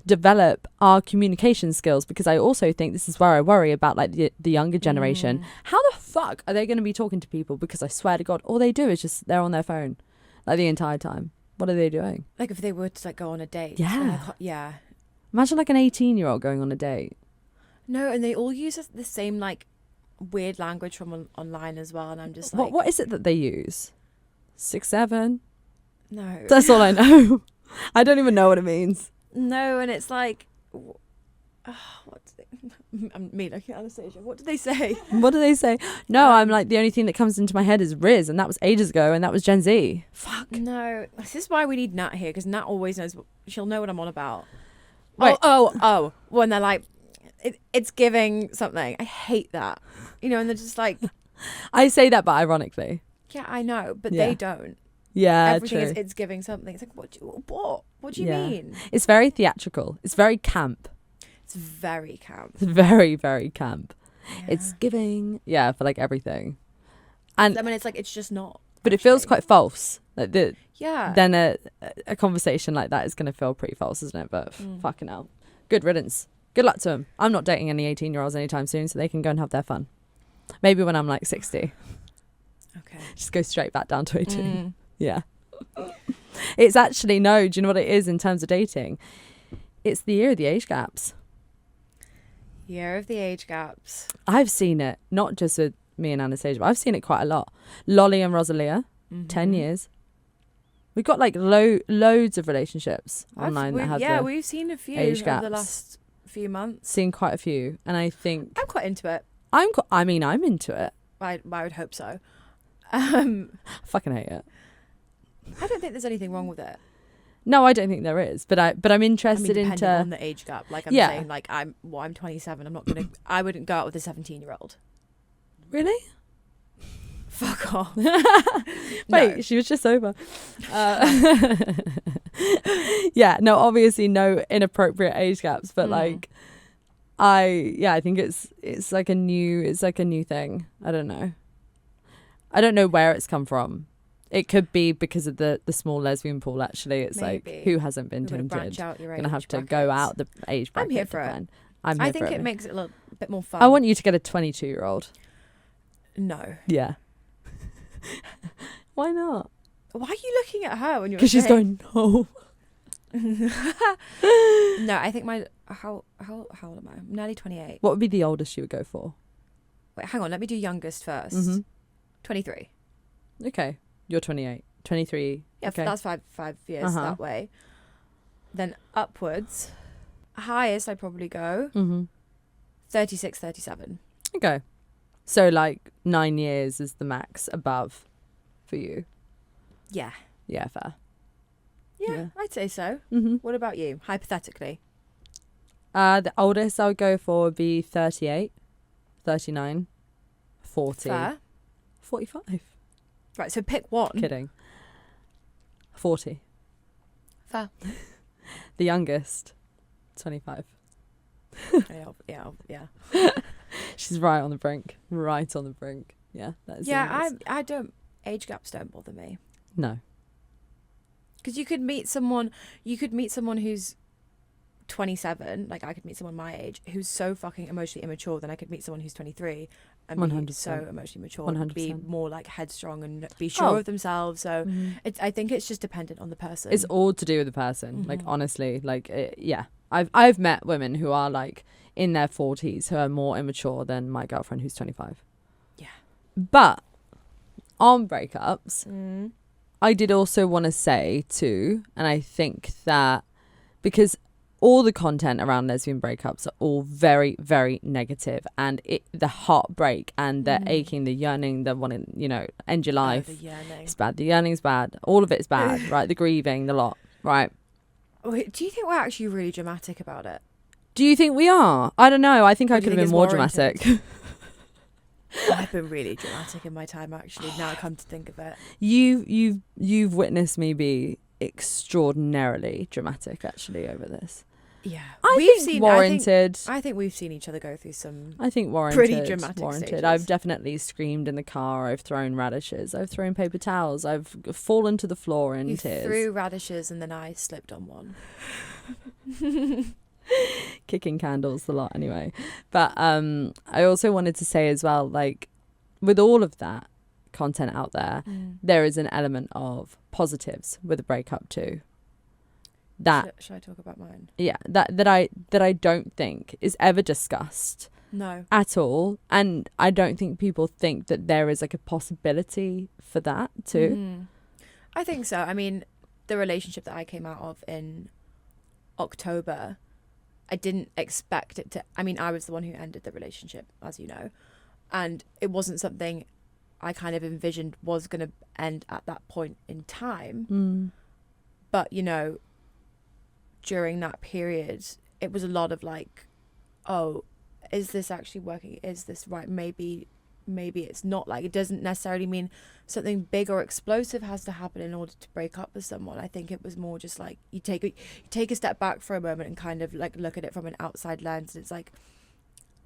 develop our communication skills, because I also think this is where I worry about like the younger generation. How the fuck are they going to be talking to people? Because I swear to God, all they do is just they're on their phone like the entire time. What are they doing? Like if they were to like go on a date. Yeah. Imagine like an 18-year-old going on a date. No, and they all use the same like weird language from online as well, and I'm just like, what is it that they use? 6'7"? No, that's all I know. I don't even know what it means. No, and it's like, me looking at Anastasia. What did they say? What do they say? No, I'm like, the only thing that comes into my head is Riz, and that was ages ago, and that was Gen Z. Fuck. No, this is why we need Nat here, because Nat always knows. She'll know what I'm on about. Wait. Oh, when they're like, it's giving something. I hate that. You know, and they're just like, I say that, but ironically. Yeah, I know, but they don't. Yeah, everything true. is, it's giving something. It's like, what do you mean? It's very theatrical. It's very camp. It's very camp. It's very, very camp. Yeah. It's giving, for like everything. And I mean, it's like, it's just not. But it feels quite false. Like then a conversation like that is going to feel pretty false, isn't it? But fucking hell. Good riddance. Good luck to them. I'm not dating any 18-year-olds anytime soon, so they can go and have their fun. Maybe when I'm like 60. Okay. Just go straight back down to 18. Yeah. It's actually, no, do you know what it is in terms of dating? It's the year of the age gaps. Year of the age gaps. I've seen it, not just with me and Anastasia, but I've seen it quite a lot. Lolly and Rosalia, 10 years. We've got like loads of relationships online that have we've seen a few age gaps. Over the last few months. Seen quite a few, and I think I'm quite into it. I'm into it. I would hope so. I fucking hate it. I don't think there's anything wrong with it. No, I don't think there is, but I'm interested depending on the age gap. Like I'm saying, like I'm 27. I'm not gonna. I wouldn't go out with a 17-year-old. Really? Fuck off. Wait, she was just sober. Yeah, no, obviously no inappropriate age gaps, but like I think it's like a new thing. I don't know where it's come from. It could be because of the small lesbian pool. Actually, it's maybe. Like who hasn't been tainted? Gonna have to go out the age bracket. I'm here for it. I think it makes it a little bit more fun. I want you to get a 22-year-old. No. Yeah. Why not? Why are you looking at her when you're? Because she's going, no. No, I think how old am I? I'm nearly 28. What would be the oldest you would go for? Wait, hang on. Let me do youngest first. 23. Okay. You're 28. 23. Yeah, okay. That's 5 years that way. Then upwards, highest I probably go 36, 37. Okay. So like 9 years is the max above for you. Yeah. Yeah, fair. Yeah, I'd say so. What about you, hypothetically? The oldest I would go for would be 38, 39, 40. Fair. 45. Right, so pick one. Kidding. 40. Fair. The youngest, 25. Yeah. She's right on the brink. Right on the brink. Yeah, that is. Yeah, I don't. Age gaps don't bother me. No. Because you could meet someone who's 27. Like I could meet someone my age who's so fucking emotionally immature. Then I could meet someone who's 23 and 100%. be so emotionally mature, 100%. be more like headstrong and be sure of themselves. So I think it's just dependent on the person. It's all to do with the person. Like honestly, like yeah, I've met women who are like in their 40s who are more immature than my girlfriend who's 25. Yeah, but on breakups, I did also want to say too, and I think that because all the content around lesbian breakups are all very, very negative, and the heartbreak and the aching, the yearning, the wanting, end your life. The yearning. It's bad. The yearning's bad. All of it's bad, right? The grieving, the lot, right? Wait, do you think we're actually really dramatic about it? Do you think we are? I don't know. I think I could have been more warranted? dramatic. I've been really dramatic in my time, actually. Now I come to think of it, you've witnessed me be extraordinarily dramatic, actually, over this. Yeah, I think warranted. I think we've seen each other go through some. I think warranted. Pretty dramatic stages. I've definitely screamed in the car. I've thrown radishes. I've thrown paper towels. I've fallen to the floor in tears. You threw radishes and then I slipped on one. Kicking candles a lot anyway. But I also wanted to say as well, like, with all of that content out there, there is an element of positives with a breakup too. That should I talk about mine? Yeah, that I don't think is ever discussed. No. At all. And I don't think people think that there is like a possibility for that too. I think so. I mean, the relationship that I came out of in October, I didn't expect it to. I mean, I was the one who ended the relationship, as you know, and it wasn't something I kind of envisioned was going to end at that point in time. But, during that period, it was a lot of like, oh, is this actually working? Is this right? Maybe it's not. Like, it doesn't necessarily mean something big or explosive has to happen in order to break up with someone. I think it was more just like you take a step back for a moment and kind of like look at it from an outside lens. And it's like,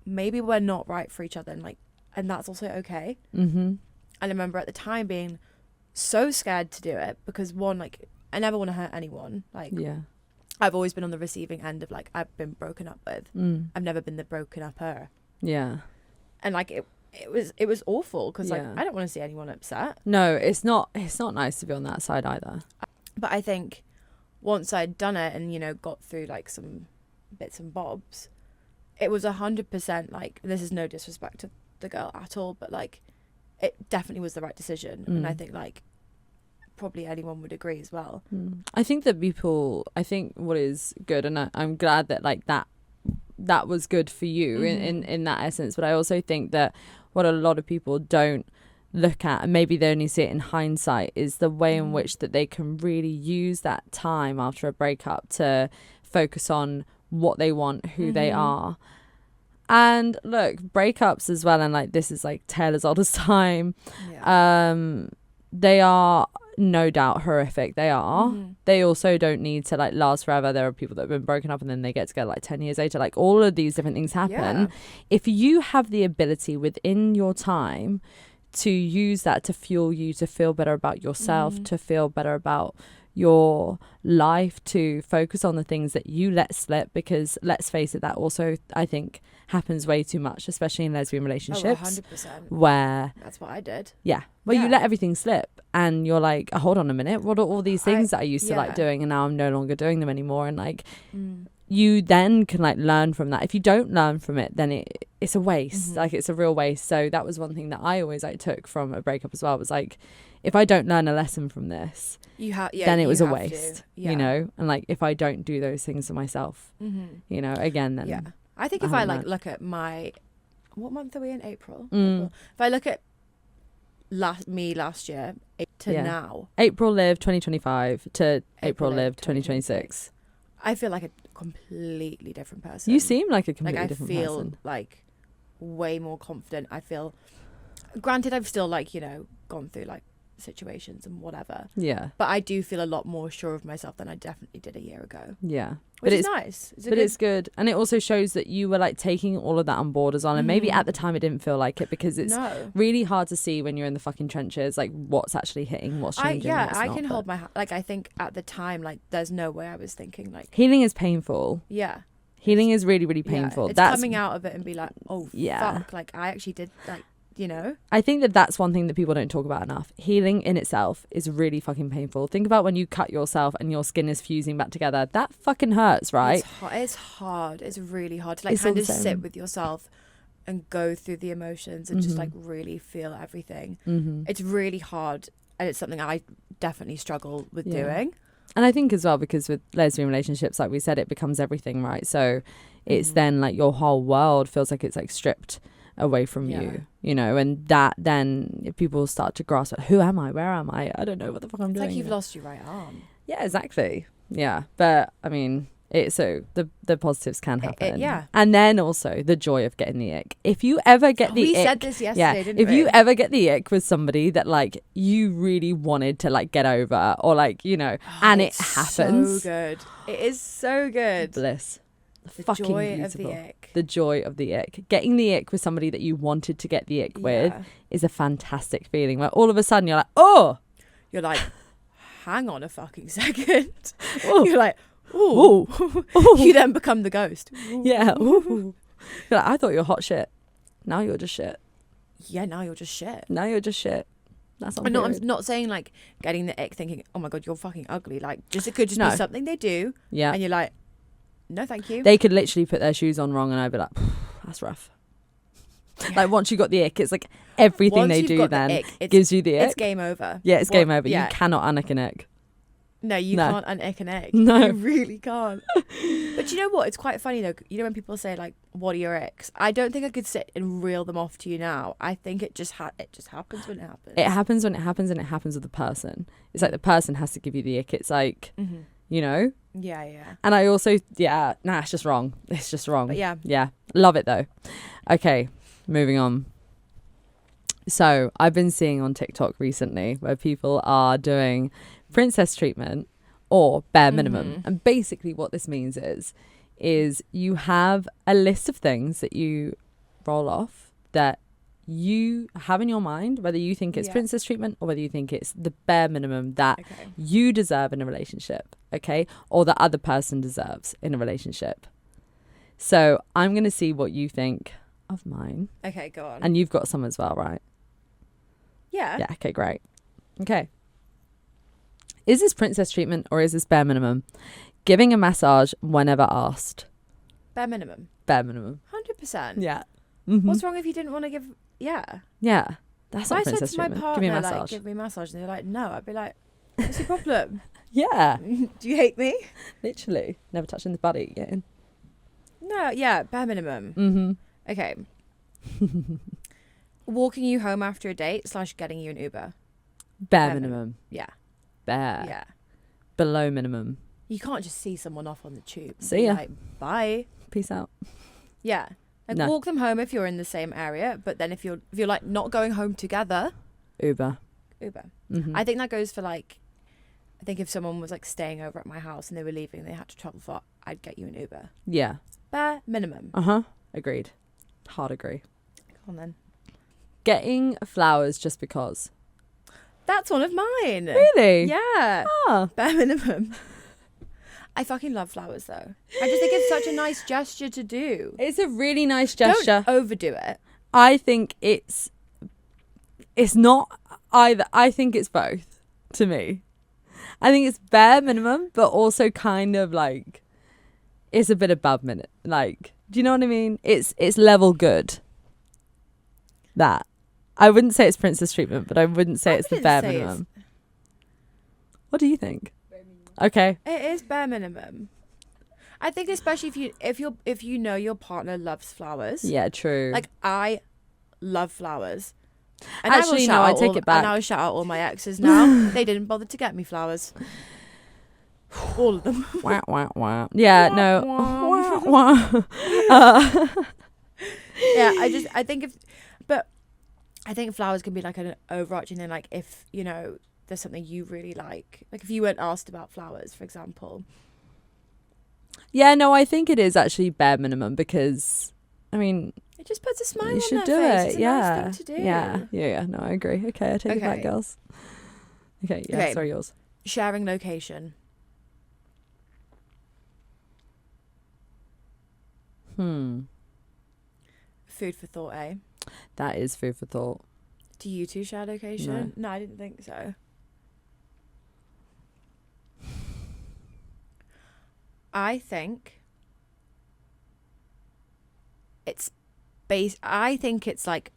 maybe we're not right for each other, and that's also okay. And I remember at the time being so scared to do it because, one, like, I never want to hurt anyone. Like, I've always been on the receiving end of like I've been broken up with. I've never been the broken upper. Yeah. And like it was awful because like I don't want to see anyone upset. No, it's not nice to be on that side either. But I think once I'd done it and got through like some bits and bobs, it was 100% like, this is no disrespect to the girl at all, but like it definitely was the right decision. And I think like probably anyone would agree as well. I think what is good, and I'm glad that like that was good for you in that essence, but I also think that what a lot of people don't look at, and maybe they only see it in hindsight, is the way in which that they can really use that time after a breakup to focus on what they want, who they are. And look, breakups as well, and like this is like tale as old as time, they are no doubt horrific. They are. They also don't need to like last forever. There are people that have been broken up and then they get together like 10 years later. Like, all of these different things happen. If you have the ability within your time to use that to fuel you, to feel better about yourself, to feel better about your life to focus on the things that you let slip, because let's face it, that also I think happens way too much, especially in lesbian relationships. 100%. Where that's what I did. you let everything slip and you're like, oh, hold on a minute, what are all these things that I used to like doing and now I'm no longer doing them anymore? And like you then can like learn from that. If you don't learn from it, then it's a waste. Like it's a real waste. So that was one thing that I always like took from a breakup as well, was like, if I don't learn a lesson from this, then it was a waste, you know? And like, if I don't do those things for myself, you know, again, then I think if I like look at what month are we in? April. If I look at last year to now, April live 2025 to April live 2026, I feel like a completely different person. You seem like a completely different person. I feel like way more confident. I feel, granted, I've still like, you know, gone through like situations and whatever, but I do feel a lot more sure of myself than I definitely did a year ago, which is nice. It's good, and it also shows that you were like taking all of that on board as well. And maybe at the time it didn't feel like it, because it's really hard to see when you're in the fucking trenches like what's actually hitting, what's changing. I can hold my like, I think at the time, like, there's no way I was thinking like healing is painful. Healing is really, really painful. It's that's coming out of it and be like, oh fuck, like I actually did, like, you know. I think that's one thing that people don't talk about enough. Healing in itself is really fucking painful. Think about when you cut yourself and your skin is fusing back together. That fucking hurts, right? It's hard. It's really hard to like kind of sit with yourself and go through the emotions and just like really feel everything. It's really hard, and it's something I definitely struggle with doing. And I think as well, because with lesbian relationships, like we said, it becomes everything, right? So it's then like your whole world feels like it's like stripped away from you, you know, and that then if people start to grasp, who am I? Where am I? I don't know what the fuck I'm doing. It's like you've lost your right arm. Yeah, exactly. Yeah, but I mean, so the positives can happen. Yeah. And then also the joy of getting the ick. If you ever get the ick. We said this yesterday, didn't we? If you ever get the ick with somebody that like you really wanted to like get over, or like, you know, and it happens. So good. It is so good. Bliss. The fucking joy beautiful. of the ick. The joy of the ick. Getting the ick with somebody that you wanted to get the ick with is a fantastic feeling. Where all of a sudden you're like, oh! You're like, hang on a fucking second. Oh. You're like, ooh. Ooh. You then become the ghost. Ooh. Yeah. Ooh. You're like, I thought you were hot shit. Now you're just shit. Yeah, now you're just shit. That's I'm not saying like getting the ick thinking, oh my God, you're fucking ugly. Like, it could just be something they do. Yeah. And you're like, no, thank you. They could literally put their shoes on wrong and I'd be like, that's rough. Like once you got the ick, it's like everything they do then gives you the ick. It's game over. Yeah, it's game over. You cannot unick an ick. No, you can't unick an ick. No. You really can't. But you know what? It's quite funny though. You know when people say like, what are your icks? I don't think I could sit and reel them off to you now. I think it just happens when it happens. It happens when it happens, and it happens with the person. It's like the person has to give you the ick. It's like, you know? Yeah. And I also, it's just wrong. It's just wrong. But yeah. Love it though. Okay, moving on. So I've been seeing on TikTok recently where people are doing princess treatment or bare minimum. And basically what this means is you have a list of things that you roll off that you have in your mind, whether you think it's princess treatment or whether you think it's the bare minimum that you deserve in a relationship, okay? Or the other person deserves in a relationship. So I'm going to see what you think of mine. Okay, go on. And you've got some as well, right? Yeah. Yeah, okay, great. Okay. Is this princess treatment or is this bare minimum? Giving a massage whenever asked. Bare minimum. Bare minimum. 100%. Yeah. What's wrong if you didn't want to give... Yeah. That's not princess treatment. My partner, give me a massage. like, give me a massage, and they're like, no. I'd be like, what's your problem? Yeah. Do you hate me? Literally. Never touching the body again. No, yeah, bare minimum. Okay. Walking you home after a date / getting you an Uber. Bare minimum. Yeah. Bare. Yeah. Below minimum. You can't just see someone off on the tube. See ya. Like, bye. Peace out. Yeah. Like, walk them home if you're in the same area, but then if you're like not going home together, Uber. I think that goes for like, I think if someone was like staying over at my house and they were leaving, they had to travel far, I'd get you an Uber. Yeah. Bare minimum. Agreed. Hard agree. Come on then. Getting flowers just because. That's one of mine. Really? Yeah. Ah. Bare minimum. I fucking love flowers though. I just think it's such a nice gesture to do. It's a really nice gesture. Don't overdo it. I think it's not either. I think it's both to me. I think it's bare minimum, but also kind of like it's a bit above minute. Like, do you know what I mean? It's level good. That. I wouldn't say it's princess treatment, but I wouldn't say it's the bare minimum. What do you think? Okay. It is bare minimum. I think especially if you know your partner loves flowers. Yeah, true. Like I love flowers. And actually, no, I take it back. And I will shout out all my exes now. They didn't bother to get me flowers. All of them. Wah, wah, wah. Yeah, Wah, no. wah. Wah, wah. Yeah, I think flowers can be like an overarching thing. Like if, you know, there's something you really like if you weren't asked about flowers, for example. Yeah, no, I think it is actually bare minimum because, I mean, it just puts a smile on you should their do face. it. It's a Yeah. nice thing to do. Yeah. No, I agree. Okay, I take it back, Okay. girls. Okay, yeah, Okay. sorry, yours. Sharing location. Food for thought, eh? That is food for thought. Do you two share location? No, I didn't think so. I think it's like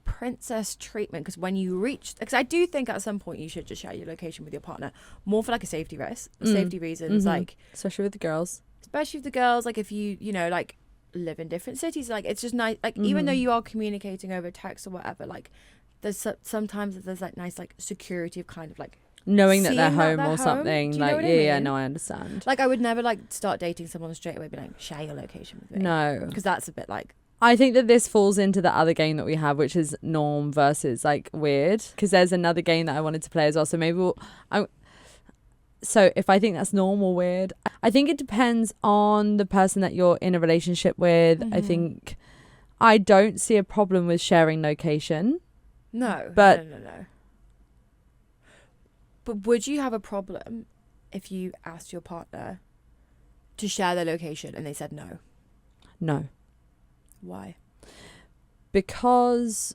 princess treatment because when you reach, because I do think at some point you should just share your location with your partner more for like a safety reasons, like especially with the girls. Especially with the girls, like if you know, like live in different cities, like it's just nice, like even though you are communicating over text or whatever, like there's sometimes there's like nice like security of kind of like knowing that they're seeing home that or they're something. home. Do you know Like, what I yeah, mean? no, I understand. Like I would never like start dating someone straight away, be like, share your location with me. No, because that's a bit like. I think that this falls into the other game that we have, which is norm versus like weird. Because there's another game that I wanted to play as well. So maybe so if I think that's normal or weird, I think it depends on the person that you're in a relationship with. I think I don't see a problem with sharing location. No. But No. But would you have a problem if you asked your partner to share their location and they said no? No. Why? Because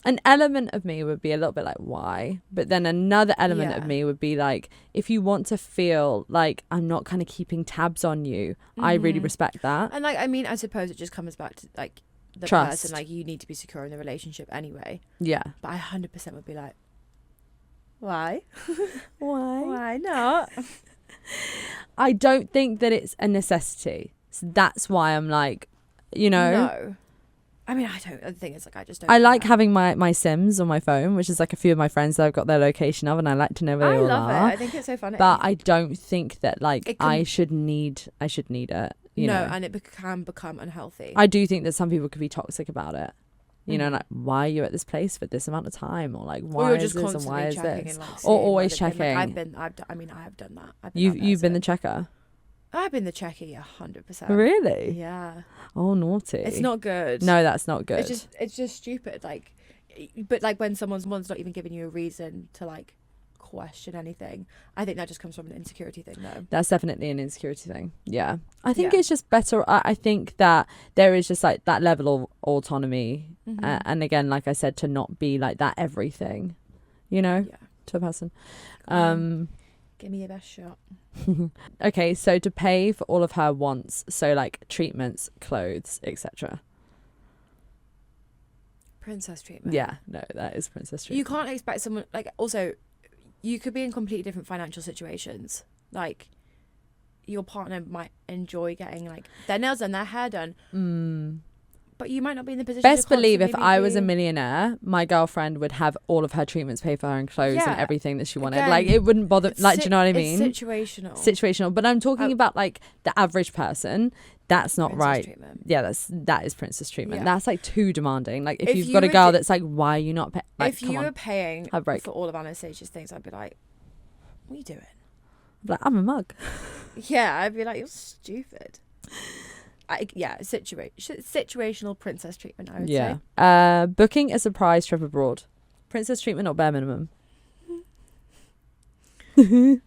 an element of me would be a little bit like, why? But then another element of me would be like, if you want to feel like I'm not kind of keeping tabs on you, I really respect that. And like, I mean, I suppose it just comes back to like the Trust. person, like you need to be secure in the relationship anyway. Yeah. But I 100% would be like, why? Why? Why not? I don't think that it's a necessity. So that's why I'm like, you know. No. I mean, I think it's like, I just don't. I like having my Sims on my phone, which is like a few of my friends that I've got their location of, and I like to know where they all love are. it. I think it's so funny. But I don't think that like I should need it. You know? And it can become unhealthy. I do think that some people could be toxic about it. You know, like, why are you at this place for this amount of time? Or like, why is this and why is this? Or always checking. I have done that. You've been the checker? I've been the checky 100%. Really? Yeah. Oh, naughty. It's not good. No, that's not good. It's just stupid. Like, but like when someone's not even giving you a reason to like question anything, I think that just comes from an insecurity thing though. That's definitely an insecurity thing. Yeah. I think it's just better. I think that there is just like that level of autonomy. And again, like I said, to not be like that everything, you know, to a person. Give me your best shot. Okay, so to pay for all of her wants, so like treatments, clothes, etc. Princess treatment. Yeah, no, that is princess treatment. You can't expect someone like, also you could be in completely different financial situations. Like your partner might enjoy getting like their nails done, their hair done. But you might not be in the position. Best believe if I was a millionaire, my girlfriend would have all of her treatments paid for her and clothes and everything that she wanted. Again, like it wouldn't bother. Like, do you know what I mean? It's situational. But I'm talking about like the average person. That's not princess right. Treatment. Yeah, that is princess treatment. Yeah. That's like too demanding. Like if you've you got a were girl that's like, why are you not paying? Like, if you were paying for all of Anastasia's things, I'd be like, what are you doing? Like, I'm a mug. Yeah, I'd be like, you're stupid. Situational princess treatment, I would say. Booking a surprise trip abroad. Princess treatment or bare minimum? See,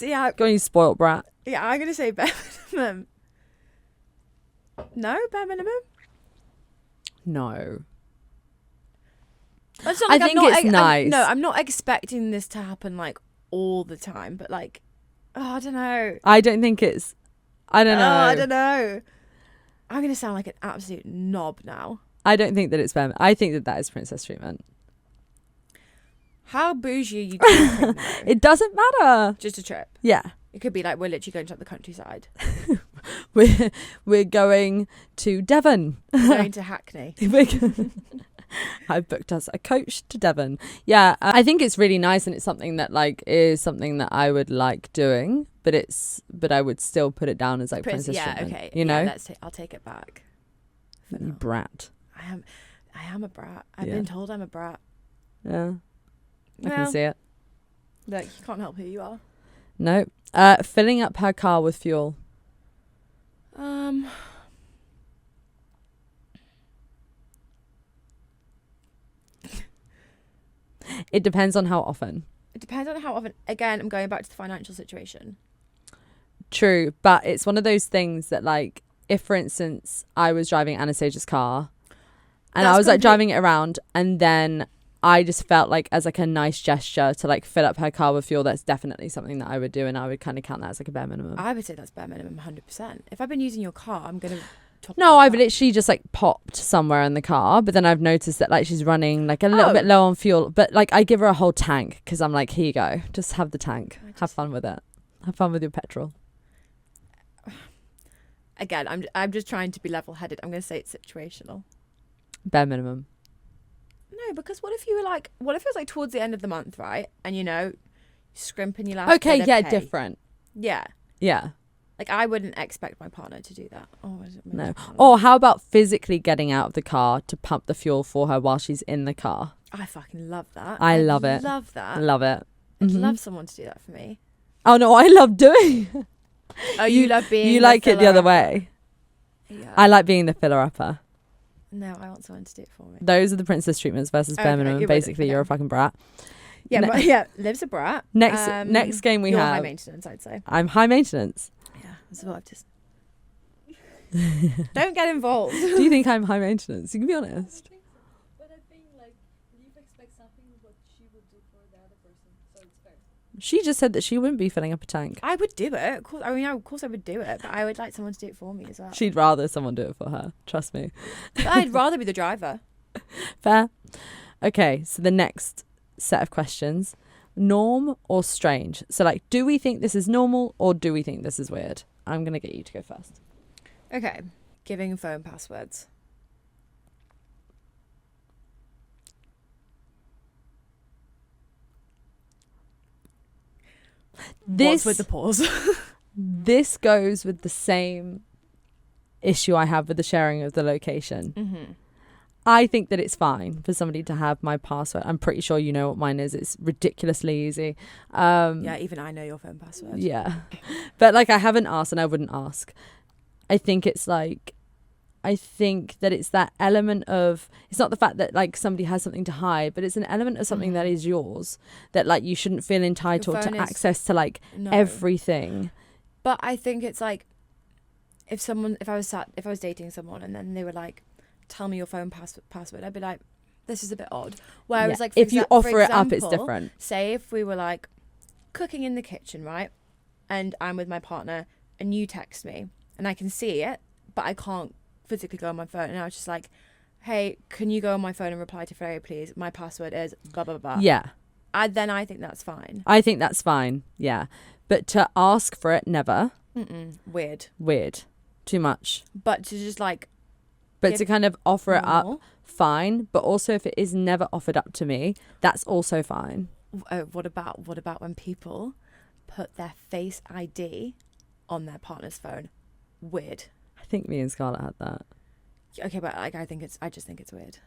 Go on, you spoiled brat. yeah, I'm gonna say bare minimum. No, bare minimum. No. It's not I like think it's nice. I'm not expecting this to happen like all the time, but like, I don't know. I don't think it's. I don't know. I don't know. I'm gonna sound like an absolute knob now. I don't think that it's bare. I think that is princess treatment. How bougie are you talking though? It doesn't matter. Just a trip. Yeah. It could be like we're literally going to the countryside. We're going to Devon. Going to Hackney. I've booked us a coach to Devon. Yeah, I think it's really nice, and it's something that like is something that I would like doing, but I would still put it down as like princess treatment. Okay. You know, I'll take it back. You brat. I am a brat. I've been told I'm a brat. Yeah, I can see it. Look, you can't help who you are. No. Filling up her car with fuel. It depends on how often. It depends on how often. Again, I'm going back to the financial situation. True, but it's one of those things that, like, if, for instance, I was driving Anastasia's car and I was like driving it around, and then I just felt like as like a nice gesture to like fill up her car with fuel, that's definitely something that I would do, and I would kind of count that as like a bare minimum. I would say that's bare minimum 100%. If I've been using your car, I'm going to... No, I've literally just like popped somewhere in the car, but then I've noticed that like she's running like a little bit low on fuel, but like I give her a whole tank because I'm like, here you go, just have the tank, have fun with it, have fun with your petrol. Again, I'm just trying to be level-headed. I'm going to say it's situational. Bare minimum. No, because what if it was like towards the end of the month, right? And you know, scrimping your last Okay, bit yeah, of pay. different. Yeah. Yeah. Like, I wouldn't expect my partner to do that. No. Or how about physically getting out of the car to pump the fuel for her while she's in the car? I fucking love that. I love it. Love that. Love it. I'd love someone to do that for me. Oh, no, I love doing it. Oh, you love being You like it the other way. Yeah. I like being the filler-upper. No, I want someone to do it for me. Those are the princess treatments versus bare minimum. Basically, you're a fucking brat. Yeah, but yeah, Liv's a brat. Next game we you're have. High maintenance, I'd say. I'm high maintenance. Yeah, that's what I've just... Don't get involved. Do you think I'm high maintenance? You can be honest. But I think like Liv expects something what she would do for the other person, so it's fair. She just said that she wouldn't be filling up a tank. I would do it. Of course, of course I would do it, but I would like someone to do it for me as well. She'd rather someone do it for her. Trust me. But I'd rather be the driver. Fair. Okay, so the next set of questions. Norm or strange? So like, do we think this is normal or do we think this is weird? I'm going to get you to go first. Okay. Giving phone passwords. What's with the pause? This goes with the same issue I have with the sharing of the location. Mm-hmm. I think that it's fine for somebody to have my password. I'm pretty sure you know what mine is. It's ridiculously easy. Yeah, even I know your phone password. Yeah. But like I haven't asked and I wouldn't ask. I think it's like, I think that it's that element of, it's not the fact that like somebody has something to hide, but it's an element of something that is yours, that like you shouldn't feel entitled to access to like everything. But I think it's like, if I was dating someone and then they were like, tell me your phone password, I'd be like, this is a bit odd. Whereas like if you offer it up, it's different. Say if we were like cooking in the kitchen, right, and I'm with my partner and you text me and I can see it but I can't physically go on my phone, and I was just like, hey, can you go on my phone and reply to Freya, please? My password is blah blah blah. Yeah. Then I think that's fine. I think that's fine. Yeah. But to ask for it, never. Weird. Too much. But to just like, but to kind of offer it up, fine. But also if it is never offered up to me, that's also fine. What about when people put their Face ID on their partner's phone? Weird. I think me and Scarlett had that. Okay, but like I just think it's weird.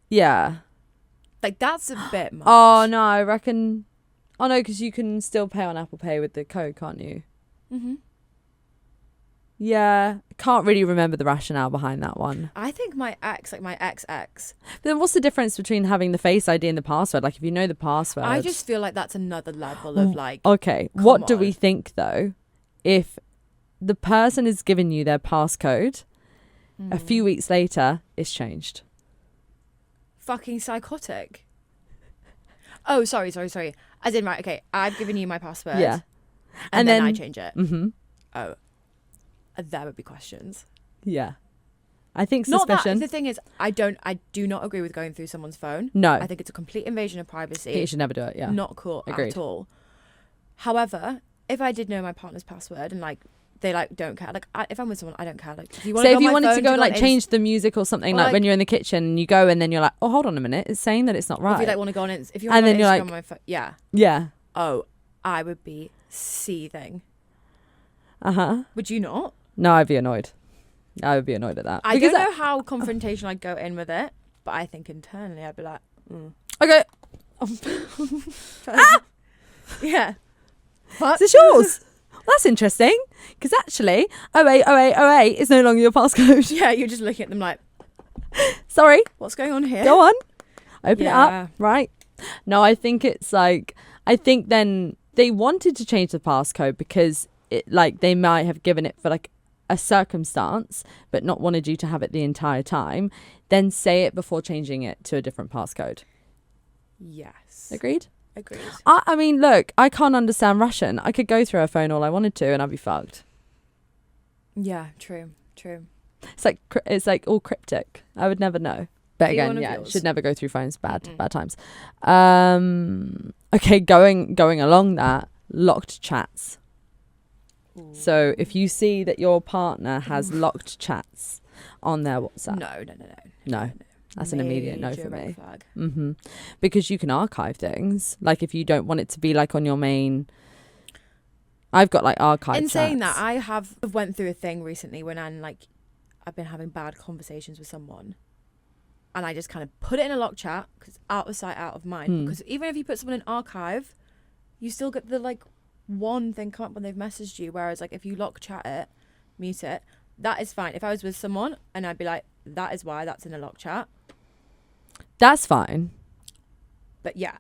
Yeah. Like that's a bit much. Oh no, I reckon. Oh no, because you can still pay on Apple Pay with the code, can't you? Mm-hmm. Yeah. Can't really remember the rationale behind that one. I think my ex, like my ex. But then what's the difference between having the Face ID and the password? Like, if you know the password. I just feel like that's another level of like. Okay. What do we think though? If the person is giving you their passcode, a few weeks later, it's changed. Fucking psychotic. Oh, sorry. As in, right, okay, I've given you my password. Yeah. And then I change it. Mm-hmm. Oh, there would be questions. Yeah. I think suspicion. Not that. The thing is, I do not agree with going through someone's phone. No. I think it's a complete invasion of privacy. You should never do it, yeah. Not cool Agreed. at all. However, if I did know my partner's password and like, they like don't care. Like if I'm with someone, I don't care. Like if you want if you wanted to go and like change the music or something, like when you're in the kitchen and you go and then you're like, oh, hold on a minute, it's saying that it's not right. If you like want to go on it, if you want to go on Instagram on my phone, yeah. Oh, I would be seething. Would you not? No, I'd be annoyed. I would be annoyed at that. I don't know how confrontational I'd go in with it, but I think internally I'd be like, okay. Yeah. Is this yours? That's interesting, because actually 080808 is no longer your passcode. Yeah, you're just looking at them like, sorry, what's going on here? Go on, open it up. Right. No, I think it's like, I think then they wanted to change the passcode because it, like, they might have given it for like a circumstance but not wanted you to have it the entire time. Then say it before changing it to a different passcode. Yes. Agreed? Agreed. I mean, look, I can't understand Russian. I could go through her phone all I wanted to and I'd be fucked. Yeah, true. It's like all cryptic. I would never know. But again, yeah, should never go through phones. Bad times. Okay, going along that, locked chats. Ooh. So if you see that your partner has locked chats on their WhatsApp. No. That's an immediate no for me. Flag. Mm-hmm. Because you can archive things. Like if you don't want it to be like on your main. I've got like archive chats. In saying that, I have went through a thing recently when I've been having bad conversations with someone. And I just kind of put it in a lock chat because out of sight, out of mind. Because even if you put someone in archive, you still get the like one thing come up when they've messaged you. Whereas like if you lock chat it, mute it, that is fine. If I was with someone and I'd be like, that is why that's in a lock chat. That's fine. But yeah.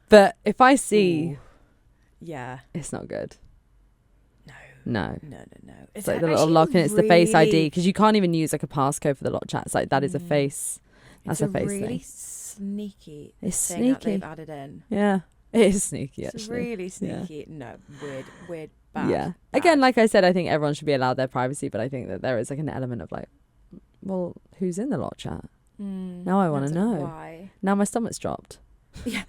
But if I see... Ooh. Yeah. It's not good. No. It's like the little lock and it's the Face ID because you can't even use like a passcode for the lock chat. It's like that is a face. That's a face really thing. Sneaky. It's thing sneaky. That they've added in. Yeah. It is sneaky actually. It's really sneaky. Yeah. No, weird, bad. Yeah. Again, like I said, I think everyone should be allowed their privacy, but I think that there is like an element of like, well, who's in the lock chat? Now I want to know. Why? Now my stomach's dropped. Yeah.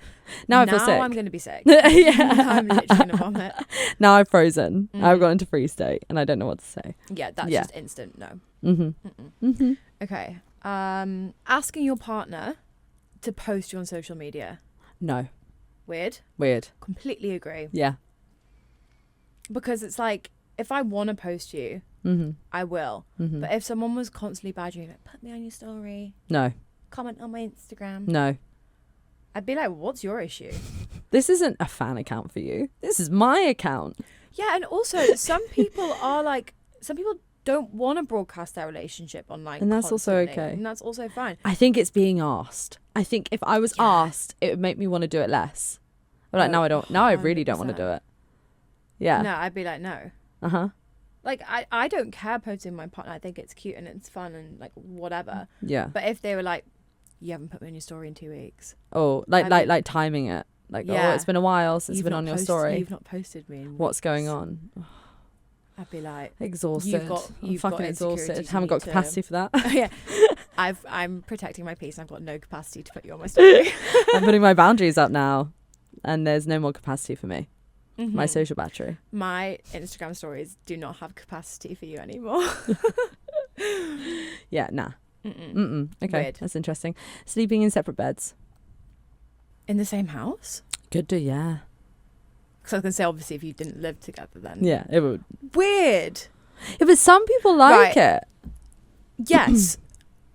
Now I feel sick. Now I'm going to be sick. Yeah. I'm literally going to vomit. Now I've frozen. I've gone into freeze state and I don't know what to say. Yeah, that's just instant no. Okay. Asking your partner to post you on social media. No. Weird. Completely agree. Yeah. Because it's like, if I want to post you, I will. But if someone was constantly badgering, like, put me on your story. No. Comment on my Instagram. No. I'd be like, what's your issue? This isn't a fan account for you. This is my account. Yeah, and also some people don't want to broadcast their relationship online. And that's constantly, also okay. And that's also fine. I think it's being asked. I think if I was asked, it would make me want to do it less. But like, now I don't. Now I really don't want to do it. Yeah. No, I'd be like, no. Like, I don't care posting my partner. I think it's cute and it's fun and like whatever. Yeah. But if they were like, you haven't put me on your story in 2 weeks. Oh, like timing it. Like, oh, it's been a while since it's been on your story. You've not posted me. What's going on? I'd be like, exhausted. You've I'm fucking exhausted. Haven't got capacity for that. Yeah. I'm protecting my peace. I've got no capacity to put you on my story. I'm putting my boundaries up now. And there's no more capacity for me. My social battery. My Instagram stories do not have capacity for you anymore. Yeah, nah. Okay, Weird. That's interesting. Sleeping in separate beds. In the same house? Could do, yeah. Because I was going to say, obviously, if you didn't live together then. Yeah, it would. Weird. Yeah, but some people like it. Yes.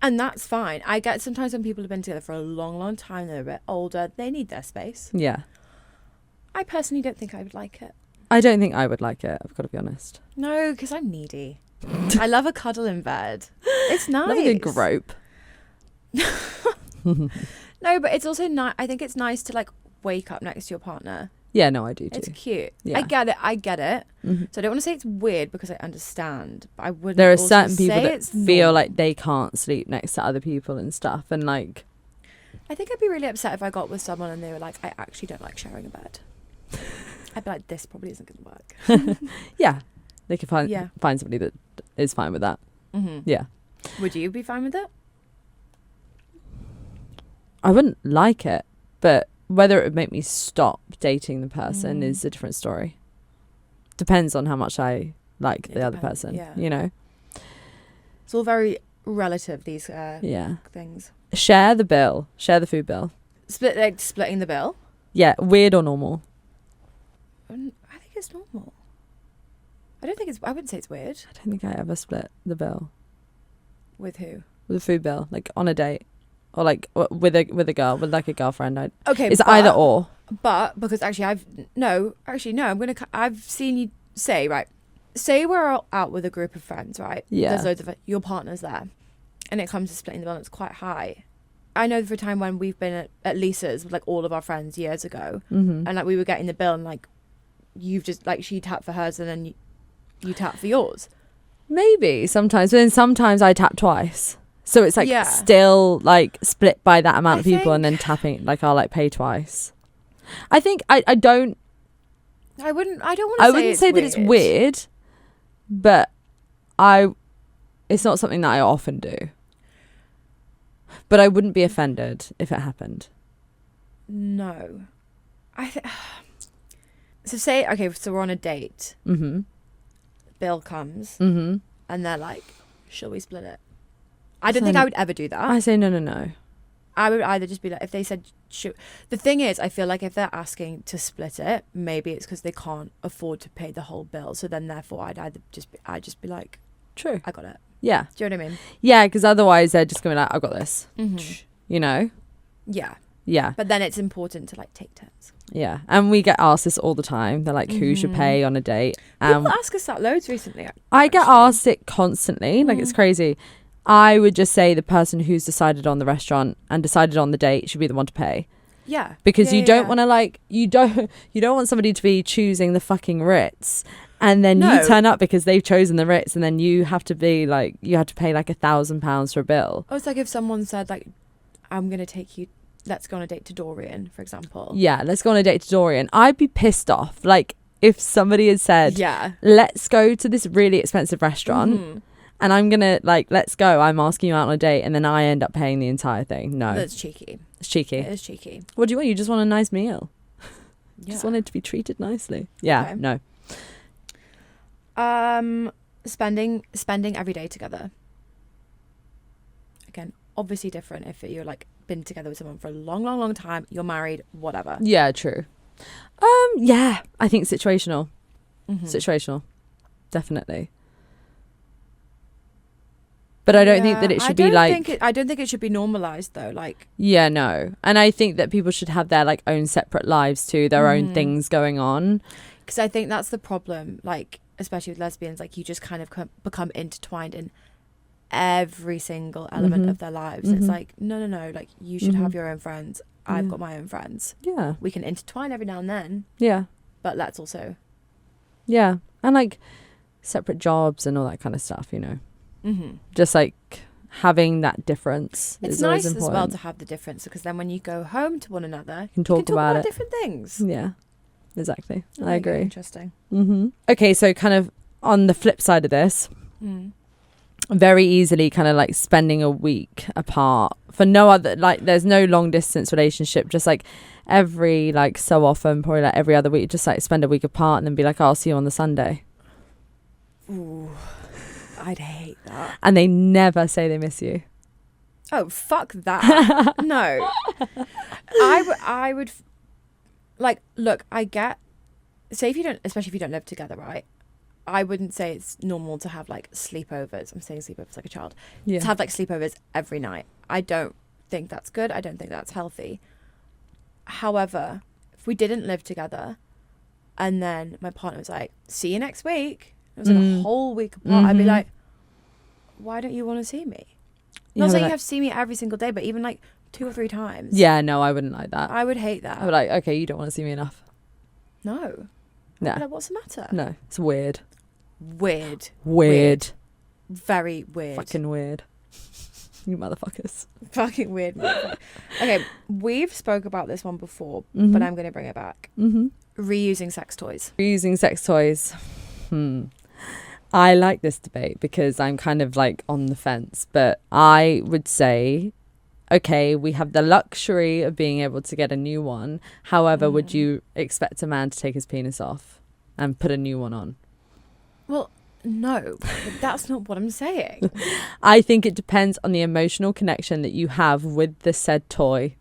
And that's fine. I get sometimes when people have been together for a long, long time, they're a bit older, they need their space. Yeah. I personally don't think I would like it. I don't think I would like it. I've got to be honest. No, because I'm needy. I love a cuddle in bed. It's nice. Love a good grope. No, but it's also nice. I think it's nice to like wake up next to your partner. Yeah, no, I do too. It's cute. Yeah. I get it. Mm-hmm. So I don't want to say it's weird because I understand, but I wouldn't. There are also certain people say that it's feel normal. like they can't sleep next to other people and stuff, and like, I think I'd be really upset if I got with someone and they were like, I actually don't like sharing a bed. I'd be like, this probably isn't going to work. yeah, they could find Yeah. somebody that is fine with that. Mm-hmm. Yeah, Would you be fine with it? I wouldn't like it, but whether it would make me stop dating the person Mm. is a different story. Depends on how much I like It the other depends, person. yeah. You know. It's all very relative, these Yeah. things. Share the bill. Share the food bill. Splitting the bill? Yeah, weird or normal? I think it's normal. I wouldn't say it's weird. I don't think I ever split the bill With who? with a food bill, like on a date, or like with a girl, with like a girlfriend. Okay, It's either or. But because actually I've seen you say, right, say we're out with a group of friends, right? Yeah. There's loads of your partner's there, and it comes to splitting the bill, and it's quite high. I know for a time when we've been at Lisa's with like all of our friends years ago, Mm-hmm. and like we were getting the bill, and like you've just like she tapped for hers, and then you tap for yours. Maybe sometimes, but then sometimes I tap twice. So it's like Yeah. still like split by that amount of I people, and then tapping, like I'll like pay twice. I think I don't I don't want to I wouldn't say that it's weird, but it's not something that I often do. But I wouldn't be offended if it happened. No. So we're on a date. Mm-hmm. Bill comes, Mm-hmm. and they're like, shall we split it? I don't think I would ever do that. I say no. I would either just be like, if they said, shoot. The thing is, I feel like if they're asking to split it, maybe it's because they can't afford to pay the whole bill. So then therefore I'd just be like, True. I got it. Yeah. Do you know what I mean? Yeah, because otherwise they're just going to be like, I got this. Mm-hmm. You know? Yeah. Yeah. But then it's important to like take turns. Yeah. And we get asked this all the time. They're like, who should pay on a date? People ask us that loads recently. I get asked it constantly. Like, it's crazy. I would just say the person who's decided on the restaurant and decided on the date should be the one to pay. Yeah. Because Yeah, you yeah, don't yeah. want to like, you don't want somebody to be choosing the fucking Ritz and then No. you turn up because they've chosen the Ritz and then you have to be like, you have to pay like £1,000 for a bill. Oh, it's like if someone said like, I'm going to take you, let's go on a date to Dorian, for example. Yeah, let's go on a date to Dorian. I'd be pissed off. Like if somebody had said, Yeah. let's go to this really expensive restaurant. Mhm. And I'm going to like, let's go. I'm asking you out on a date. And then I end up paying the entire thing. No, That's cheeky. it's cheeky. It is cheeky. What do you want? You just want a nice meal. Yeah. Just wanted to be treated nicely. Yeah, Okay. no. Spending every day together. Again, obviously different if you're like been together with someone for a long time, you're married, whatever. Yeah, true. Yeah, I think situational. Mhm. Situational. Definitely. But I don't think that it should be like... I don't think it should be normalized though. Like, Yeah, no. And I think that people should have their like own separate lives too, their own things going on. because I think that's the problem. Like, especially with lesbians, like you just kind of become intertwined in every single element of their lives. It's like, no. Like you should have your own friends. I've got my own friends. Yeah. We can intertwine every now and then, Yeah. but let's also. Yeah. And like separate jobs and all that kind of stuff, you know. Mm-hmm. Just like having that difference It's is always nice important. as well to have the difference because then when you go home to one another, You can talk about it. different things. Yeah. Exactly. Oh, I agree. Interesting. Okay, so kind of on the flip side of this, very easily kind of like spending a week apart for no other, like there's no long distance relationship, just like every like so often, probably like every other week, just like spend a week apart and then be like, oh, I'll see you on the Sunday. Ooh, I'd hate that. And they never say they miss you. Oh, fuck that. No. I would like, look, I get, say if you don't, especially if you don't live together, right? I wouldn't say it's normal to have like sleepovers. I'm saying sleepovers like a child. Yeah. To have like sleepovers every night. I don't think that's good. I don't think that's healthy. However, if we didn't live together, and then my partner was like, see you next week. It was like a whole week apart. I'd be like, why don't you want to see me? Not saying you have to see me every single day, but even like 2 or 3 times. Yeah, no, I wouldn't like that. I would hate that. I would like, okay, you don't want to see me enough. No. No. Like, what's the matter? No, it's weird. Weird. Very weird. Fucking weird. You motherfuckers. Fucking weird. Okay, we've spoke about this one before, but I'm going to bring it back. Reusing sex toys. Reusing sex toys. I like this debate because I'm kind of like on the fence, but I would say, okay, we have the luxury of being able to get a new one. However, would you expect a man to take his penis off and put a new one on? Well, no, that's not what I'm saying. I think it depends on the emotional connection that you have with the said toy.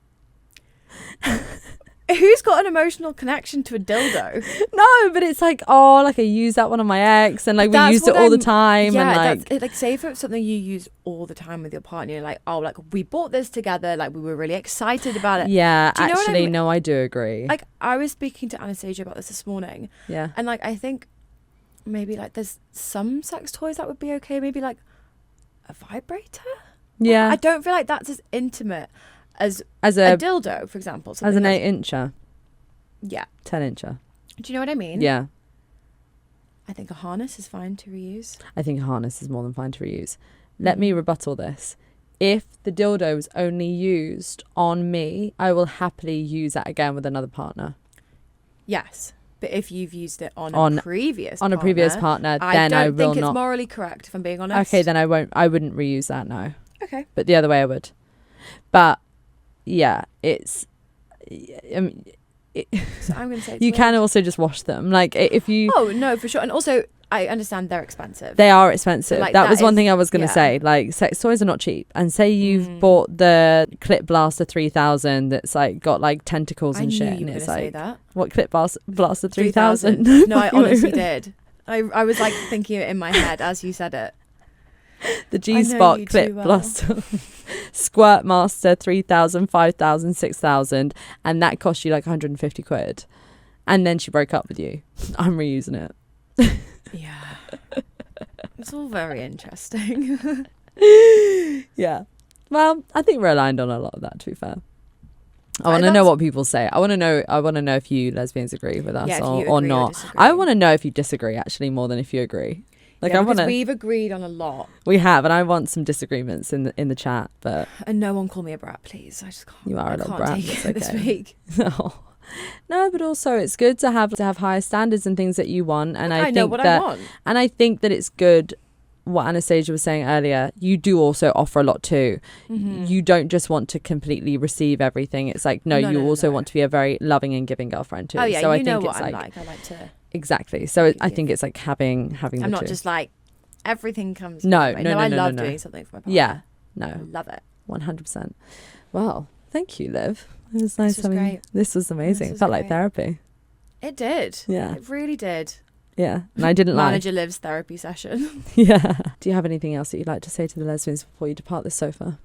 Who's got an emotional connection to a dildo? No, but it's like, oh, like I use that one on my ex, and like we used it all the time. Yeah, and like say if it's something you use all the time with your partner, you're like, oh, like we bought this together, like we were really excited about it. Yeah, Do you know what I actually, mean? no, I do agree. Like I was speaking to Anastasia about this morning. Yeah. And like I think maybe like there's some sex toys that would be okay. Maybe like a vibrator. Yeah. I don't feel like that's as intimate as a dildo, for example. As an 8-incher. Yeah. 10-incher. Do you know what I mean? Yeah. I think a harness is fine to reuse. I think a harness is more than fine to reuse. Let me rebuttal this. If the dildo is only used on me, I will happily use that again with another partner. Yes. But if you've used it on a previous partner, then I will not. I don't think it's morally correct, if I'm being honest. Okay, then I wouldn't reuse that, no. Okay. But the other way I would. But yeah, it's so I'm going to say you can also just wash them. Like if you... Oh, no, for sure. And also, I understand they're expensive. They are expensive. Like, that was one thing I was going to say. Like sex toys are not cheap. And say you've bought the Clip Blaster 3000 that's like got like tentacles and shit. And it's like, say that. What Clip Blaster 3000? No, I honestly did. I was like thinking it in my head as you said it. The G-Spot Clip Blaster Squirt Master 3000, 5000, 6000, and that cost you like 150 quid. And then she broke up with you. I'm reusing it. Yeah. It's all very interesting. Yeah. Well, I think we're aligned on a lot of that, to be fair. I want to know what people say. I want to know if you lesbians agree with us or not. I want to know if you disagree actually more than if you agree. Like, yeah, because we've agreed on a lot. We have, and I want some disagreements in the chat. But and no one call me a brat, please. I just can't. You are a little brat. It's okay. This week. No, but also it's good to have higher standards and things that you want. And I know what I want. And I think that it's good. What Anastasia was saying earlier, you do also offer a lot too. You don't just want to completely receive everything. It's like no, you also want to be a very loving and giving girlfriend too. Oh yeah, so you I know think what it's I'm like I like to. Exactly. So I think it's like having the two. I'm not just like everything comes. No, I love doing something for my partner. Yeah, no, I love it. 100%. Well, thank you, Liv. It was nice having. Great. This was amazing. It felt like therapy. It did. Yeah, it really did. Yeah, and I didn't Manager Liv's therapy session. Yeah. Do you have anything else that you'd like to say to the lesbians before you depart this sofa?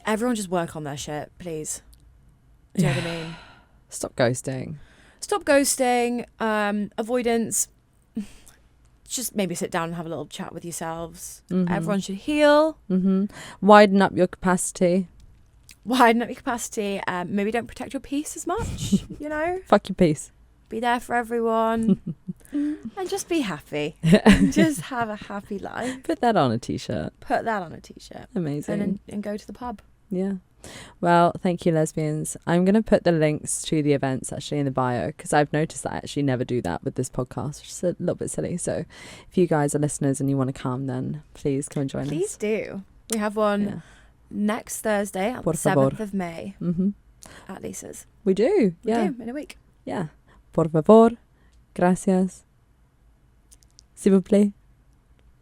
Everyone just work on their shit, please. Do you know what I mean? Stop ghosting. Stop ghosting. Avoidance. Just maybe sit down and have a little chat with yourselves. Everyone should heal. Widen up your capacity. Widen up your capacity. Maybe don't protect your peace as much. You know? Fuck your peace. Be there for everyone. And just be happy. Just have a happy life. Put that on a t-shirt. Amazing. And go to the pub. Yeah. Well, thank you, lesbians. I'm going to put the links to the events actually in the bio because I've noticed that I actually never do that with this podcast, which is a little bit silly. So if you guys are listeners and you want to come, then please come and join us. Please do. We have one next Thursday on the 7th of May at Lisa's. We do. We do, in a week. Yeah. Por favor. Gracias. S'il vous plaît.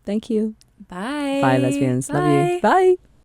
Thank you. Bye. Bye, lesbians. Bye. Love you. Bye.